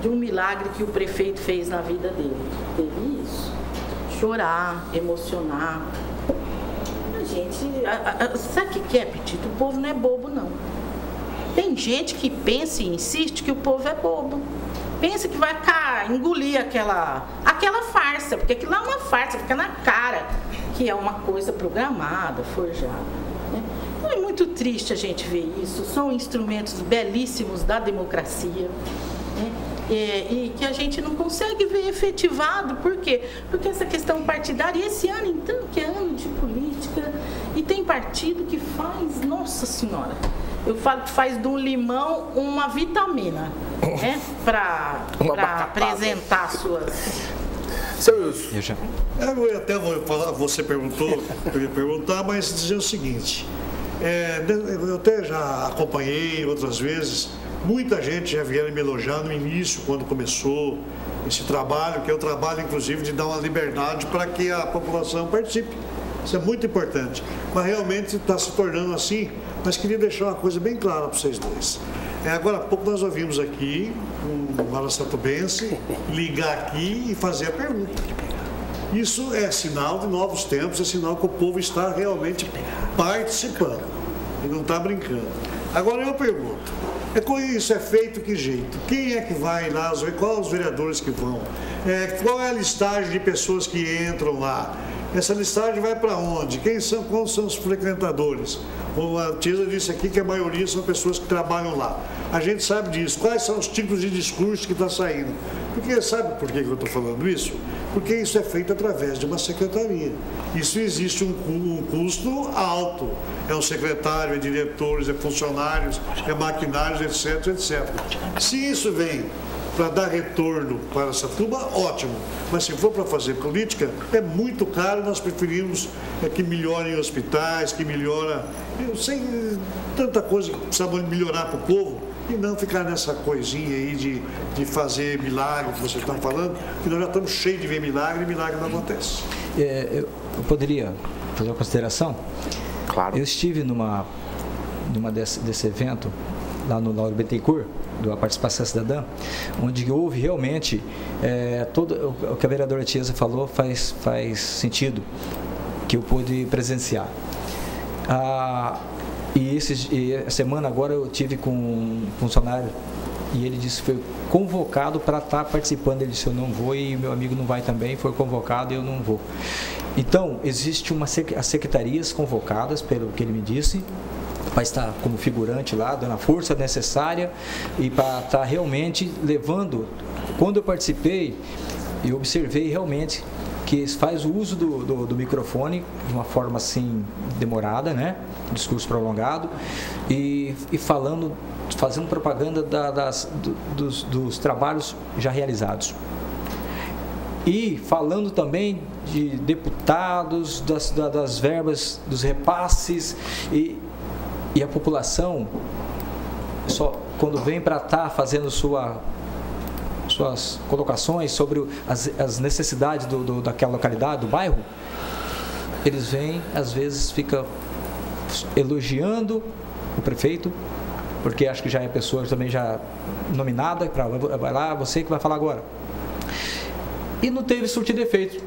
M: de um milagre que o prefeito fez na vida dele. Teve isso. Chorar, emocionar. A gente, sabe o que é, Petito? O povo não é bobo, não. Tem gente que pensa e insiste que o povo é bobo. Pensa que vai engolir aquela farsa, porque aquilo é uma farsa, fica na cara que é uma coisa programada, forjada. Né? Então é muito triste a gente ver isso. São instrumentos belíssimos da democracia. Né? E que a gente não consegue ver efetivado. Por quê? Porque essa questão partidária, e esse ano, então, que é ano de política, e tem partido que faz, nossa senhora, eu falo que faz de um limão uma vitamina, né? Para apresentar suas...
A: Seu Wilson.
K: Eu até vou falar, você perguntou, eu ia perguntar, mas dizer o seguinte, eu até já acompanhei outras vezes, muita gente já vieram me elogiar no início, quando começou esse trabalho, que é o trabalho, inclusive, de dar uma liberdade para que a população participe. Isso é muito importante. Mas realmente está se tornando assim. Mas queria deixar uma coisa bem clara para vocês dois. Agora há pouco nós ouvimos aqui um araçatubense ligar aqui e fazer a pergunta. Isso é sinal de novos tempos, é sinal que o povo está realmente participando. E não está brincando. Agora eu pergunto, com isso é feito que jeito? Quem é que vai lá? Quais os vereadores que vão? Qual é a listagem de pessoas que entram lá? Essa listagem vai para onde? Quais são os frequentadores? A Tiesa disse aqui que a maioria são pessoas que trabalham lá. A gente sabe disso. Quais são os tipos de discurso que está saindo? Porque sabe por que eu estou falando isso? Porque isso é feito através de uma secretaria. Isso existe um custo alto. É um secretário, é diretores, é funcionários, é maquinários, etc, etc. Se isso vem para dar retorno para Araçatuba, ótimo. Mas se for para fazer política, é muito caro. Nós preferimos que melhorem hospitais, que melhora, sem tanta coisa que precisamos melhorar para o povo, e não ficar nessa coisinha aí de fazer milagre, que vocês estão falando, que nós já estamos cheios de ver milagre e milagre não acontece.
I: Eu poderia fazer uma consideração?
A: Claro.
I: Eu estive numa desse evento, lá no Lauro Bittencourt, da participação cidadã, onde houve realmente todo o que a vereadora Tiesa falou faz sentido, que eu pude presenciar. E a semana agora eu tive com um funcionário e ele disse que foi convocado para estar participando. Ele disse: eu não vou e meu amigo não vai também, foi convocado e eu não vou. Então, existe as secretarias convocadas, pelo que ele me disse, para estar como figurante lá, dando a força necessária e para estar realmente levando. Quando eu participei, eu observei realmente que faz o uso do microfone de uma forma assim demorada, né? Discurso prolongado e fazendo propaganda dos trabalhos já realizados. E falando também de deputados, das verbas, dos repasses e a população, só quando vem para estar fazendo suas colocações sobre as necessidades daquela localidade, do bairro, eles vêm, às vezes, fica elogiando o prefeito, porque acho que já é pessoa também já nominada, vai lá, você que vai falar agora. E não teve surtido efeito.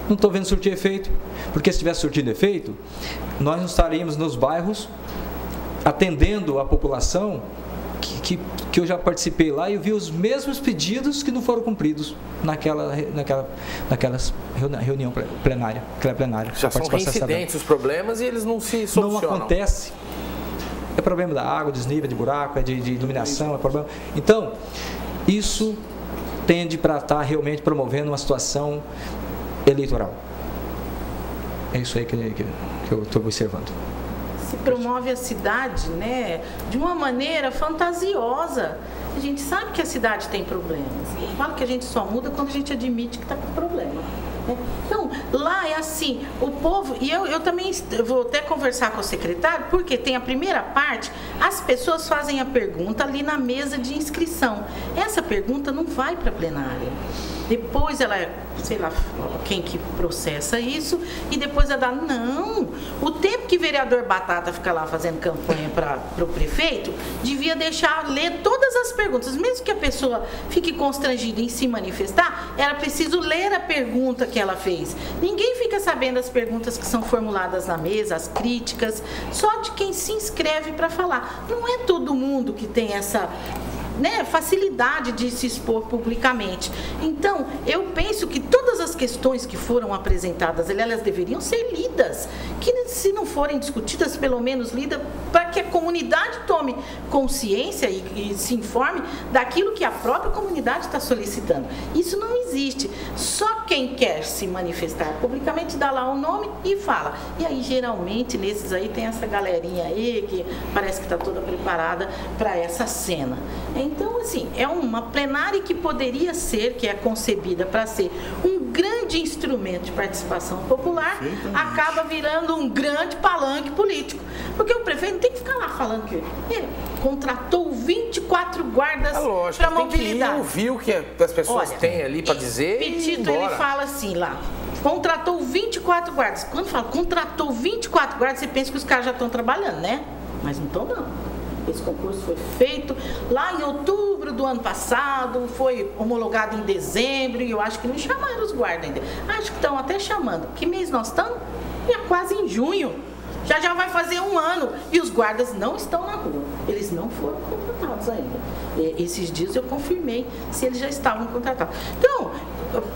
I: Não estou vendo surtir efeito, porque se tivesse surtido efeito, nós não estaríamos nos bairros atendendo a população que eu já participei lá e eu vi os mesmos pedidos que não foram cumpridos naquela reunião plenária.
A: Já são reincidentes os problemas e eles não se solucionam.
I: Não acontece. É problema da água, desnível de buraco, é de iluminação, é problema. Então, isso tende para estar realmente promovendo uma situação eleitoral. É isso aí que eu estou observando.
M: Se promove a cidade, né, de uma maneira fantasiosa. A gente sabe que a cidade tem problemas. Eu falo que a gente só muda quando a gente admite que está com problema. Então, lá é assim, o povo, e eu também vou até conversar com o secretário, porque tem a primeira parte, as pessoas fazem a pergunta ali na mesa de inscrição. Essa pergunta não vai para a plenária. Depois ela, sei lá, quem que processa isso, e depois ela dá, não, O tempo que o vereador Batata fica lá fazendo campanha para o prefeito, devia deixar ler todas as perguntas. Mesmo que a pessoa fique constrangida em se manifestar, era preciso ler a pergunta que ela fez. Ninguém fica sabendo as perguntas que são formuladas na mesa, as críticas, só de quem se inscreve para falar. Não é todo mundo que tem essa facilidade de se expor publicamente. Então, eu penso que todas as questões que foram apresentadas, elas deveriam ser lidas, que se não forem discutidas, pelo menos lidas, para que a comunidade tome consciência e se informe daquilo que a própria comunidade está solicitando. Isso não existe. Só quem quer se manifestar publicamente dá lá o nome e fala. E aí, geralmente, nesses aí tem essa galerinha aí que parece que está toda preparada para essa cena. Então, assim, é uma plenária que poderia ser, que é concebida para ser um grande instrumento de participação popular, acaba virando um grande palanque político. Porque o prefeito não tem que ficar lá falando que ele contratou 24 guardas para mobilidade.
A: Tem que ouvir o que as pessoas têm ali para dizer.
M: Petito, ele fala assim lá, contratou 24 guardas. Quando fala contratou 24 guardas, você pensa que os caras já estão trabalhando, né? Mas não estão, não. Esse concurso foi feito lá em outubro do ano passado, foi homologado em dezembro, e eu acho que não chamaram os guardas ainda. Acho que estão até chamando. Que mês nós estamos? É quase em junho. Já vai fazer um ano e os guardas não estão na rua. Eles não foram contratados ainda. Esses dias eu confirmei se eles já estavam contratados. Então,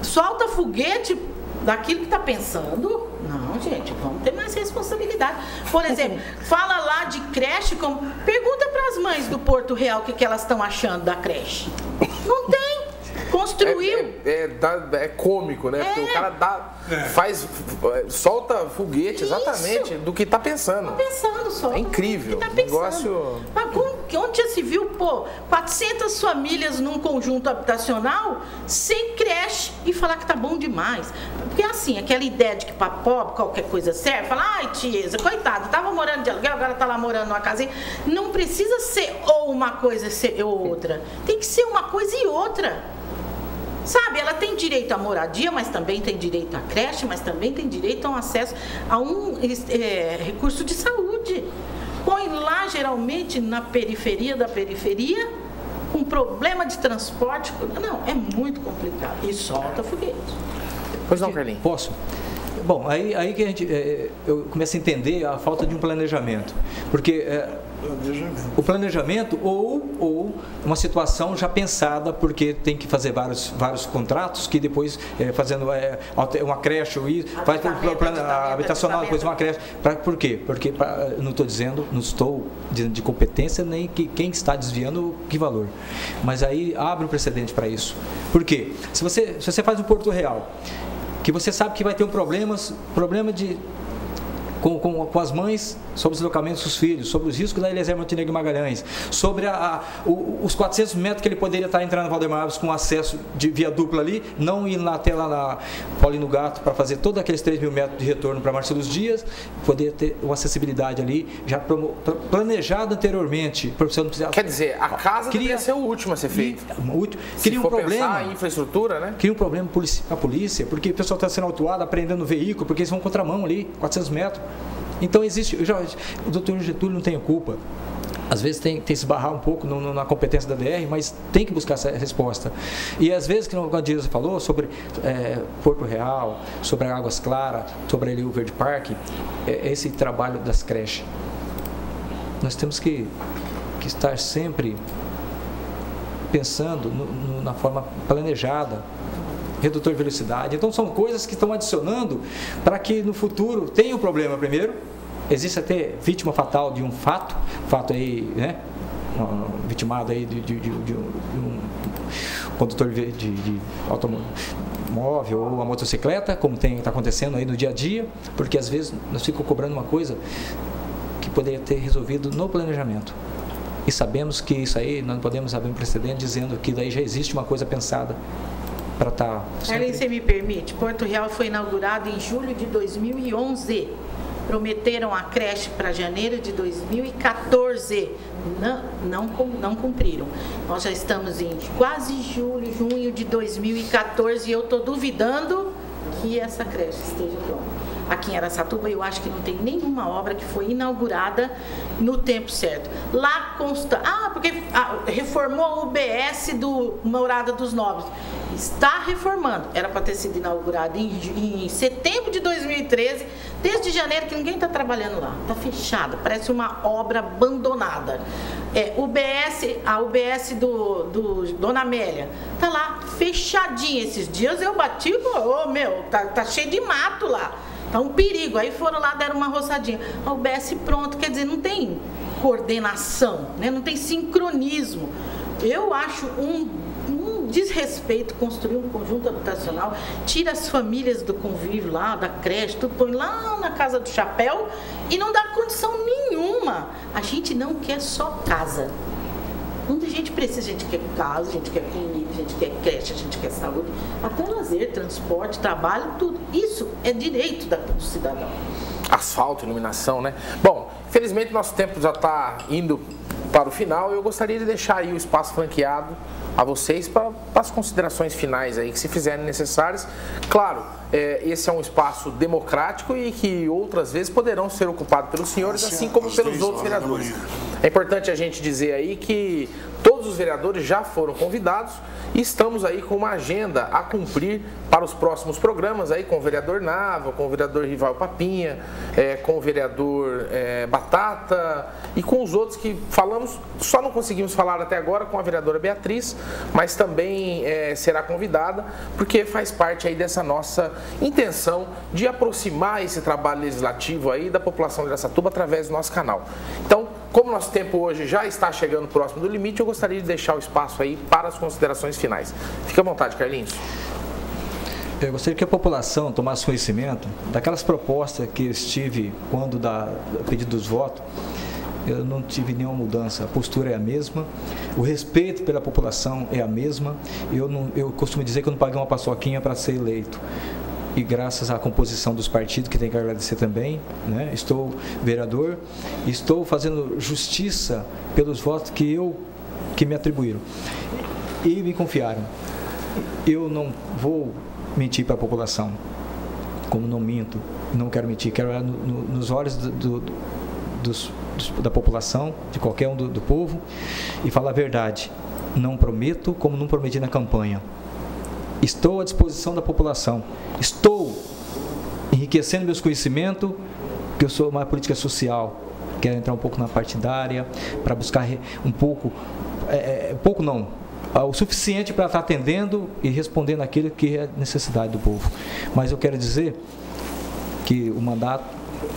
M: solta foguete daquilo que está pensando. Não, gente, vamos ter mais responsabilidade. Por exemplo, fala lá de creche, pergunta para as mães do Porto Real o que elas estão achando da creche. Não tem. Construiu.
A: É cômico, né? Porque o cara solta foguete exatamente do que está pensando.
M: Está pensando só.
A: É incrível.
M: Tá
A: negócio.
M: Mas onde já se viu, 400 famílias num conjunto habitacional sem creche e falar que tá bom demais? Porque assim, aquela ideia de que para pobre qualquer coisa serve, fala, ai, tiesa, coitado, tava morando de aluguel, agora tá lá morando numa casinha. Não precisa ser ou uma coisa ou outra. Tem que ser uma coisa e outra. Sabe, ela tem direito à moradia, mas também tem direito à creche, mas também tem direito a um acesso a um recurso de saúde. Põe lá, geralmente, na periferia da periferia, um problema de transporte. Não, é muito complicado. E solta foguete.
A: Pois não, Carlinhos?
I: Posso? Bom, aí que eu começo a entender a falta de um planejamento. Porque o planejamento ou uma situação já pensada, porque tem que fazer vários contratos, que depois fazendo uma creche ou faz o plano habitacional, depois uma creche. Por quê? Porque não estou dizendo de competência nem que quem está desviando que valor. Mas aí abre um precedente para isso. Por quê? Se você faz um Porto Real, que você sabe que vai ter um problema com as mães sobre os deslocamentos dos filhos, sobre os riscos da Eliezer Montenegro Magalhães, sobre os 400 metros que ele poderia estar entrando no Valdemar Alves com acesso de via dupla ali, não ir até lá na Paulino Gato para fazer todos aqueles 3.000 metros de retorno para Marcelo Dias, poder ter uma acessibilidade ali já planejada anteriormente.
A: Quer dizer, a casa deveria ser o último a ser feito.
I: Cria um problema.
A: Pensar em infraestrutura, né?
I: Cria um problema para a polícia, porque o pessoal está sendo autuado, apreendendo o veículo, porque eles vão contramão ali, 400 metros. Então existe, o doutor Getúlio não tem culpa, às vezes tem que se barrar um pouco na competência da DR, mas tem que buscar essa resposta. E às vezes, que o Dias falou sobre Porto Real, sobre Águas Claras, sobre ali o Verde Parque, esse trabalho das creches. Nós temos que estar sempre pensando na forma planejada, redutor de velocidade. Então são coisas que estão adicionando para que no futuro tenha um problema primeiro. Existe até vítima fatal de um fato aí, né? Vitimado aí de um condutor de automóvel ou uma motocicleta, como está acontecendo aí no dia a dia, porque às vezes nós ficamos cobrando uma coisa que poderia ter resolvido no planejamento. E sabemos que isso aí, nós não podemos abrir um precedente dizendo que daí já existe uma coisa pensada.
M: Carlinhos, você me permite? Porto Real foi inaugurado em julho de 2011. Prometeram a creche para janeiro de 2014. Não cumpriram. Nós já estamos em quase junho de 2014 e eu estou duvidando que essa creche esteja pronta. aqui em Araçatuba, eu acho que não tem nenhuma obra que foi inaugurada no tempo certo. Lá consta, porque reformou a UBS do Morada dos Nobres. Está reformando. Era para ter sido inaugurada em setembro de 2013, desde janeiro que ninguém está trabalhando lá. Está fechada, parece uma obra abandonada. A UBS do Dona Amélia está lá fechadinha. Esses dias eu bati, tá cheio de mato lá. Tá um perigo. Aí foram lá, deram uma roçadinha. A UBS pronto, quer dizer, não tem coordenação, né? Não tem sincronismo. Eu acho um desrespeito construir um conjunto habitacional, tira as famílias do convívio lá, da creche, tudo põe lá na Casa do Chapéu e não dá condição nenhuma. A gente não quer só casa. Onde a gente precisa, a gente quer casa, a gente quer comida, a gente quer creche, a gente quer saúde, até lazer, transporte, trabalho, tudo. Isso é direito do cidadão.
A: Asfalto, iluminação, né? Bom, infelizmente nosso tempo já está indo para o final. Eu gostaria de deixar aí o espaço franqueado a vocês para as considerações finais aí que se fizerem necessárias. Claro, esse é um espaço democrático e que outras vezes poderão ser ocupados pelos senhores, assim como pelos outros vereadores. É importante a gente dizer aí que todos os vereadores já foram convidados e estamos aí com uma agenda a cumprir para os próximos programas aí com o vereador Nava, com o vereador Rival Papinha, com o vereador Batata e com os outros que falamos, só não conseguimos falar até agora com a vereadora Beatriz, mas também será convidada porque faz parte aí dessa nossa intenção de aproximar esse trabalho legislativo aí da população de Araçatuba através do nosso canal. Então, como nosso tempo hoje já está chegando próximo do limite, eu gostaria de deixar o espaço aí para as considerações finais. Fique à vontade, Carlinhos.
I: Eu gostaria que a população tomasse conhecimento daquelas propostas que eu estive quando da pedido dos votos. Eu não tive nenhuma mudança, a postura é a mesma, o respeito pela população é a mesma. Eu costumo dizer que eu não paguei uma paçoquinha para ser eleito. E graças à composição dos partidos, que tem que agradecer também, né? Estou vereador, estou fazendo justiça pelos votos que me atribuíram e me confiaram. Eu não vou mentir para a população, como não minto, não quero mentir, quero olhar nos olhos da população, de qualquer um do povo, e falar a verdade. Não prometo, como não prometi na campanha. Estou à disposição da população. Estou enriquecendo meus conhecimentos, porque eu sou uma política social. Quero entrar um pouco na partidária, para buscar um pouco, o suficiente para estar atendendo e respondendo aquilo que é necessidade do povo. Mas eu quero dizer que o mandato,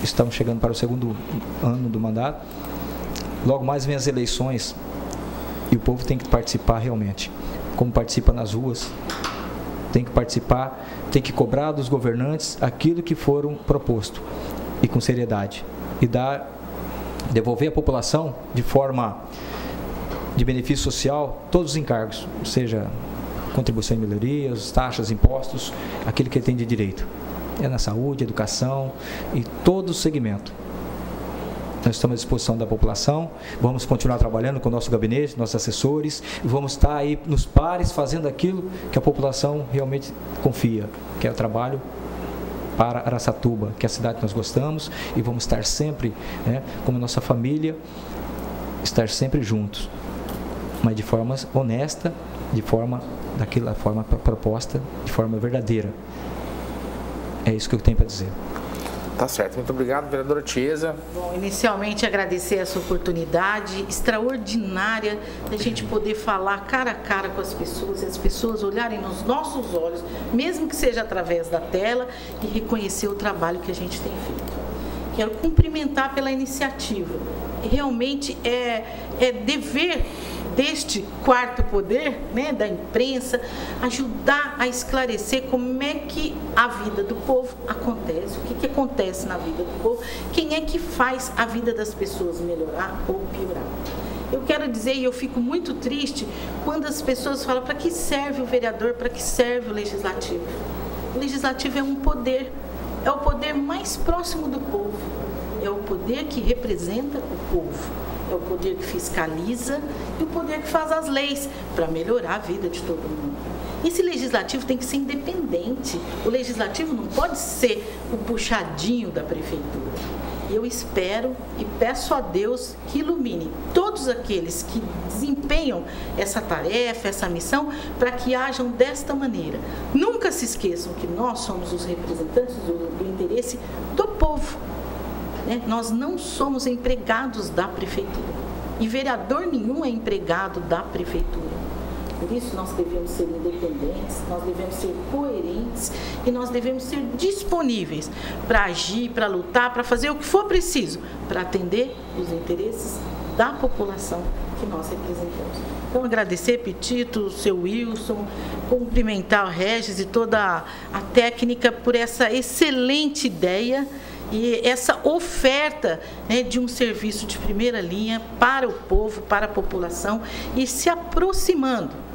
I: estamos chegando para o segundo ano do mandato, logo mais vem as eleições e o povo tem que participar realmente, como participa nas ruas. Tem que participar, tem que cobrar dos governantes aquilo que foram proposto e com seriedade e devolver à população de forma de benefício social todos os encargos, seja contribuição em melhorias, taxas, impostos, aquilo que ele tem de direito. É na saúde, educação e todo o segmento. Nós estamos à disposição da população, vamos continuar trabalhando com o nosso gabinete, nossos assessores, vamos estar aí nos pares fazendo aquilo que a população realmente confia, que é o trabalho para Araçatuba, que é a cidade que nós gostamos, e vamos estar sempre, como nossa família, estar sempre juntos, mas de forma honesta, daquela forma proposta, de forma verdadeira. É isso que eu tenho para dizer.
A: Tá certo, muito obrigado, vereadora Tiesa.
M: Bom, inicialmente agradecer essa oportunidade extraordinária da gente poder falar cara a cara com as pessoas e as pessoas olharem nos nossos olhos, mesmo que seja através da tela, e reconhecer o trabalho que a gente tem feito. Quero cumprimentar pela iniciativa. Realmente é dever deste quarto poder, da imprensa, ajudar a esclarecer como é que a vida do povo acontece, o que acontece na vida do povo, quem é que faz a vida das pessoas melhorar ou piorar. Eu quero dizer, e eu fico muito triste, quando as pessoas falam para que serve o vereador, para que serve o legislativo. O legislativo é um poder, é o poder mais próximo do povo, é o poder que representa o povo. É o poder que fiscaliza e o poder que faz as leis para melhorar a vida de todo mundo. Esse legislativo tem que ser independente. O legislativo não pode ser o puxadinho da prefeitura. Eu espero e peço a Deus que ilumine todos aqueles que desempenham essa tarefa, essa missão, para que hajam desta maneira. Nunca se esqueçam que nós somos os representantes do interesse do povo. Nós não somos empregados da prefeitura. E vereador nenhum é empregado da prefeitura. Por isso, nós devemos ser independentes, nós devemos ser coerentes e nós devemos ser disponíveis para agir, para lutar, para fazer o que for preciso, para atender os interesses da população que nós representamos. Então, agradecer, Petito, o seu Wilson, cumprimentar o Regis e toda a técnica por essa excelente ideia e essa oferta de um serviço de primeira linha para o povo, para a população e se aproximando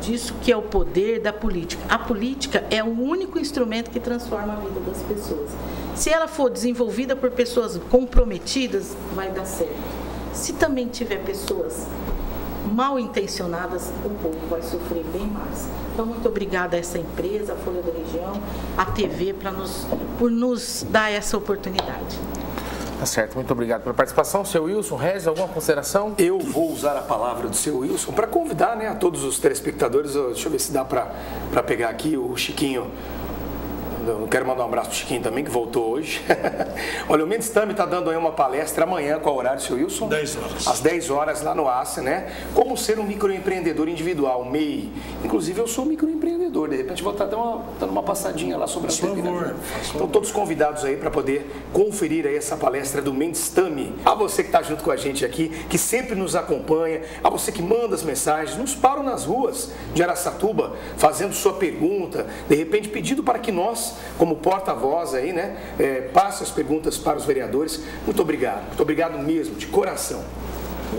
M: disso que é o poder da política. A política é o único instrumento que transforma a vida das pessoas. Se ela for desenvolvida por pessoas comprometidas, vai dar certo. Se também tiver pessoas mal intencionadas, o povo vai sofrer bem mais. Então, muito obrigada a essa empresa, a Folha da Região, a TV, por nos dar essa oportunidade.
A: Tá certo, muito obrigado pela participação. Seu Wilson, Regis, alguma consideração?
J: Eu vou usar a palavra do seu Wilson para convidar a todos os telespectadores. Deixa eu ver se dá para pegar aqui o Chiquinho. Eu quero mandar um abraço para o Chiquinho também, que voltou hoje. Olha, o Mendes Tami está dando aí uma palestra amanhã. Qual horário, seu Wilson?
K: 10 horas.
J: Às 10 horas, lá no ACE, Como ser um microempreendedor individual, MEI. Inclusive, eu sou microempreendedor. De repente, vou estar dando uma passadinha lá sobre a TV. Então, todos convidados aí para poder conferir aí essa palestra do Mendes Tami. A você que está junto com a gente aqui, que sempre nos acompanha, a você que manda as mensagens, nos param nas ruas de Araçatuba, fazendo sua pergunta, de repente pedindo para que nós, como porta-voz aí, passe as perguntas para os vereadores. Muito obrigado mesmo, de coração.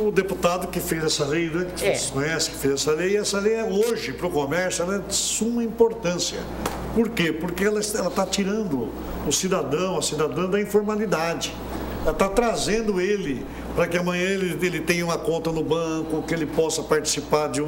K: O deputado que fez essa lei, que vocês conhecem, que fez essa lei, e essa lei hoje, para o comércio, ela é de suma importância. Por quê? Porque ela está tirando o cidadão, a cidadã da informalidade. Ela está trazendo ele para que amanhã ele tenha uma conta no banco, que ele possa participar de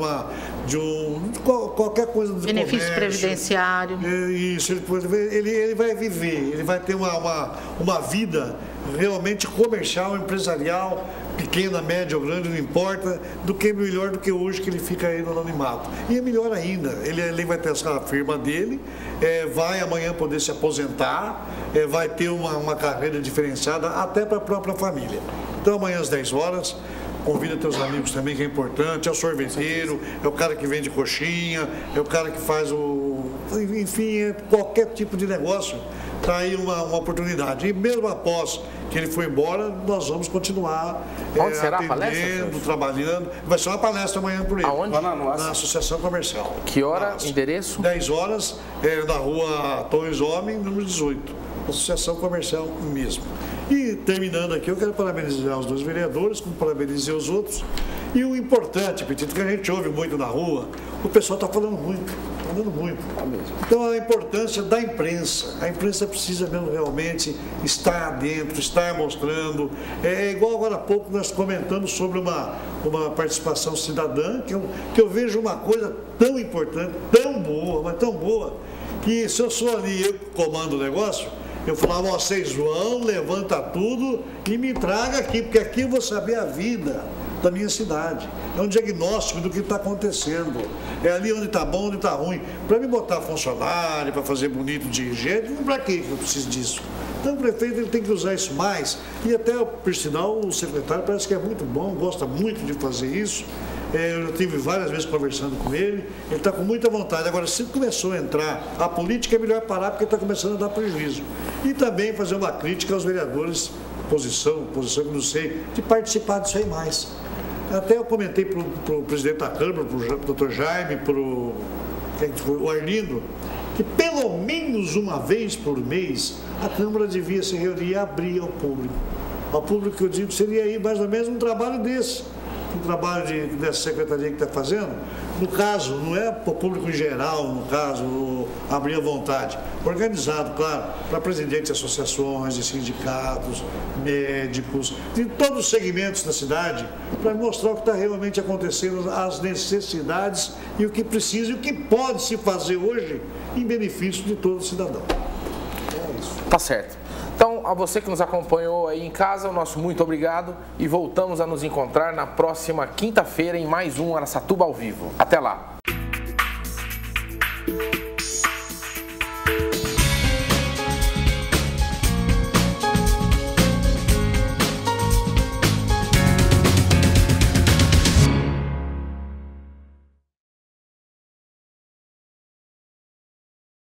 K: qualquer coisa de
M: benefício
K: comércio,
M: previdenciário.
K: Isso, ele vai viver, ele vai ter uma vida realmente comercial, empresarial, pequena, média ou grande, não importa, do que melhor do que hoje que ele fica aí no anonimato. E é melhor ainda, ele vai ter essa firma dele, vai amanhã poder se aposentar, vai ter uma carreira diferenciada até para a própria família. Então amanhã às 10 horas, convida teus amigos também, que é importante, é o sorveteiro, é o cara que vende coxinha, é o cara que faz enfim, qualquer tipo de negócio, está aí uma oportunidade. E mesmo após que ele foi embora, nós vamos continuar
A: Onde será a palestra,
K: trabalhando. Vai ser uma palestra amanhã por ele.
A: Aonde?
K: Na Associação Comercial.
A: Que hora, endereço?
K: 10 horas, na rua Torres Homem, número 18. Associação Comercial mesmo. E terminando aqui, eu quero parabenizar os dois vereadores, como parabenizei os outros. E o importante, Petito, que a gente ouve muito na rua, o pessoal está falando muito. Então, a importância da imprensa. A imprensa precisa mesmo realmente estar dentro, estar mostrando. É igual agora há pouco nós comentamos sobre uma participação cidadã, que eu vejo uma coisa tão importante, tão boa, mas tão boa, que se eu sou ali, eu comando o negócio, eu falava, vocês vão, levanta tudo e me traga aqui, porque aqui eu vou saber a vida da minha cidade. É um diagnóstico do que está acontecendo. É ali onde está bom, onde está ruim. Para me botar funcionário, para fazer bonito de higiene, para que eu preciso disso? Então o prefeito ele tem que usar isso mais. E até, por sinal, o secretário parece que é muito bom, gosta muito de fazer isso. Eu tive várias vezes conversando com ele está com muita vontade. Agora, se começou a entrar a política, é melhor parar, porque está começando a dar prejuízo. E também fazer uma crítica aos vereadores, posição que não sei, de participar disso aí mais. Até eu comentei para o presidente da Câmara, para o doutor Jaime, para o Arlindo, que pelo menos uma vez por mês a Câmara devia se reunir e abrir ao público. Ao público que eu digo seria aí mais ou menos um trabalho desse. o trabalho dessa secretaria que está fazendo, no caso, não é para o público em geral, no caso, abrir à vontade, organizado, claro, para presidentes de associações, de sindicatos, médicos, de todos os segmentos da cidade, para mostrar o que está realmente acontecendo, as necessidades e o que precisa e o que pode se fazer hoje em benefício de todo cidadão. É isso.
A: Tá certo. Então, a você que nos acompanhou aí em casa, o nosso muito obrigado e voltamos a nos encontrar na próxima quinta-feira em mais um Araçatuba ao vivo. Até lá!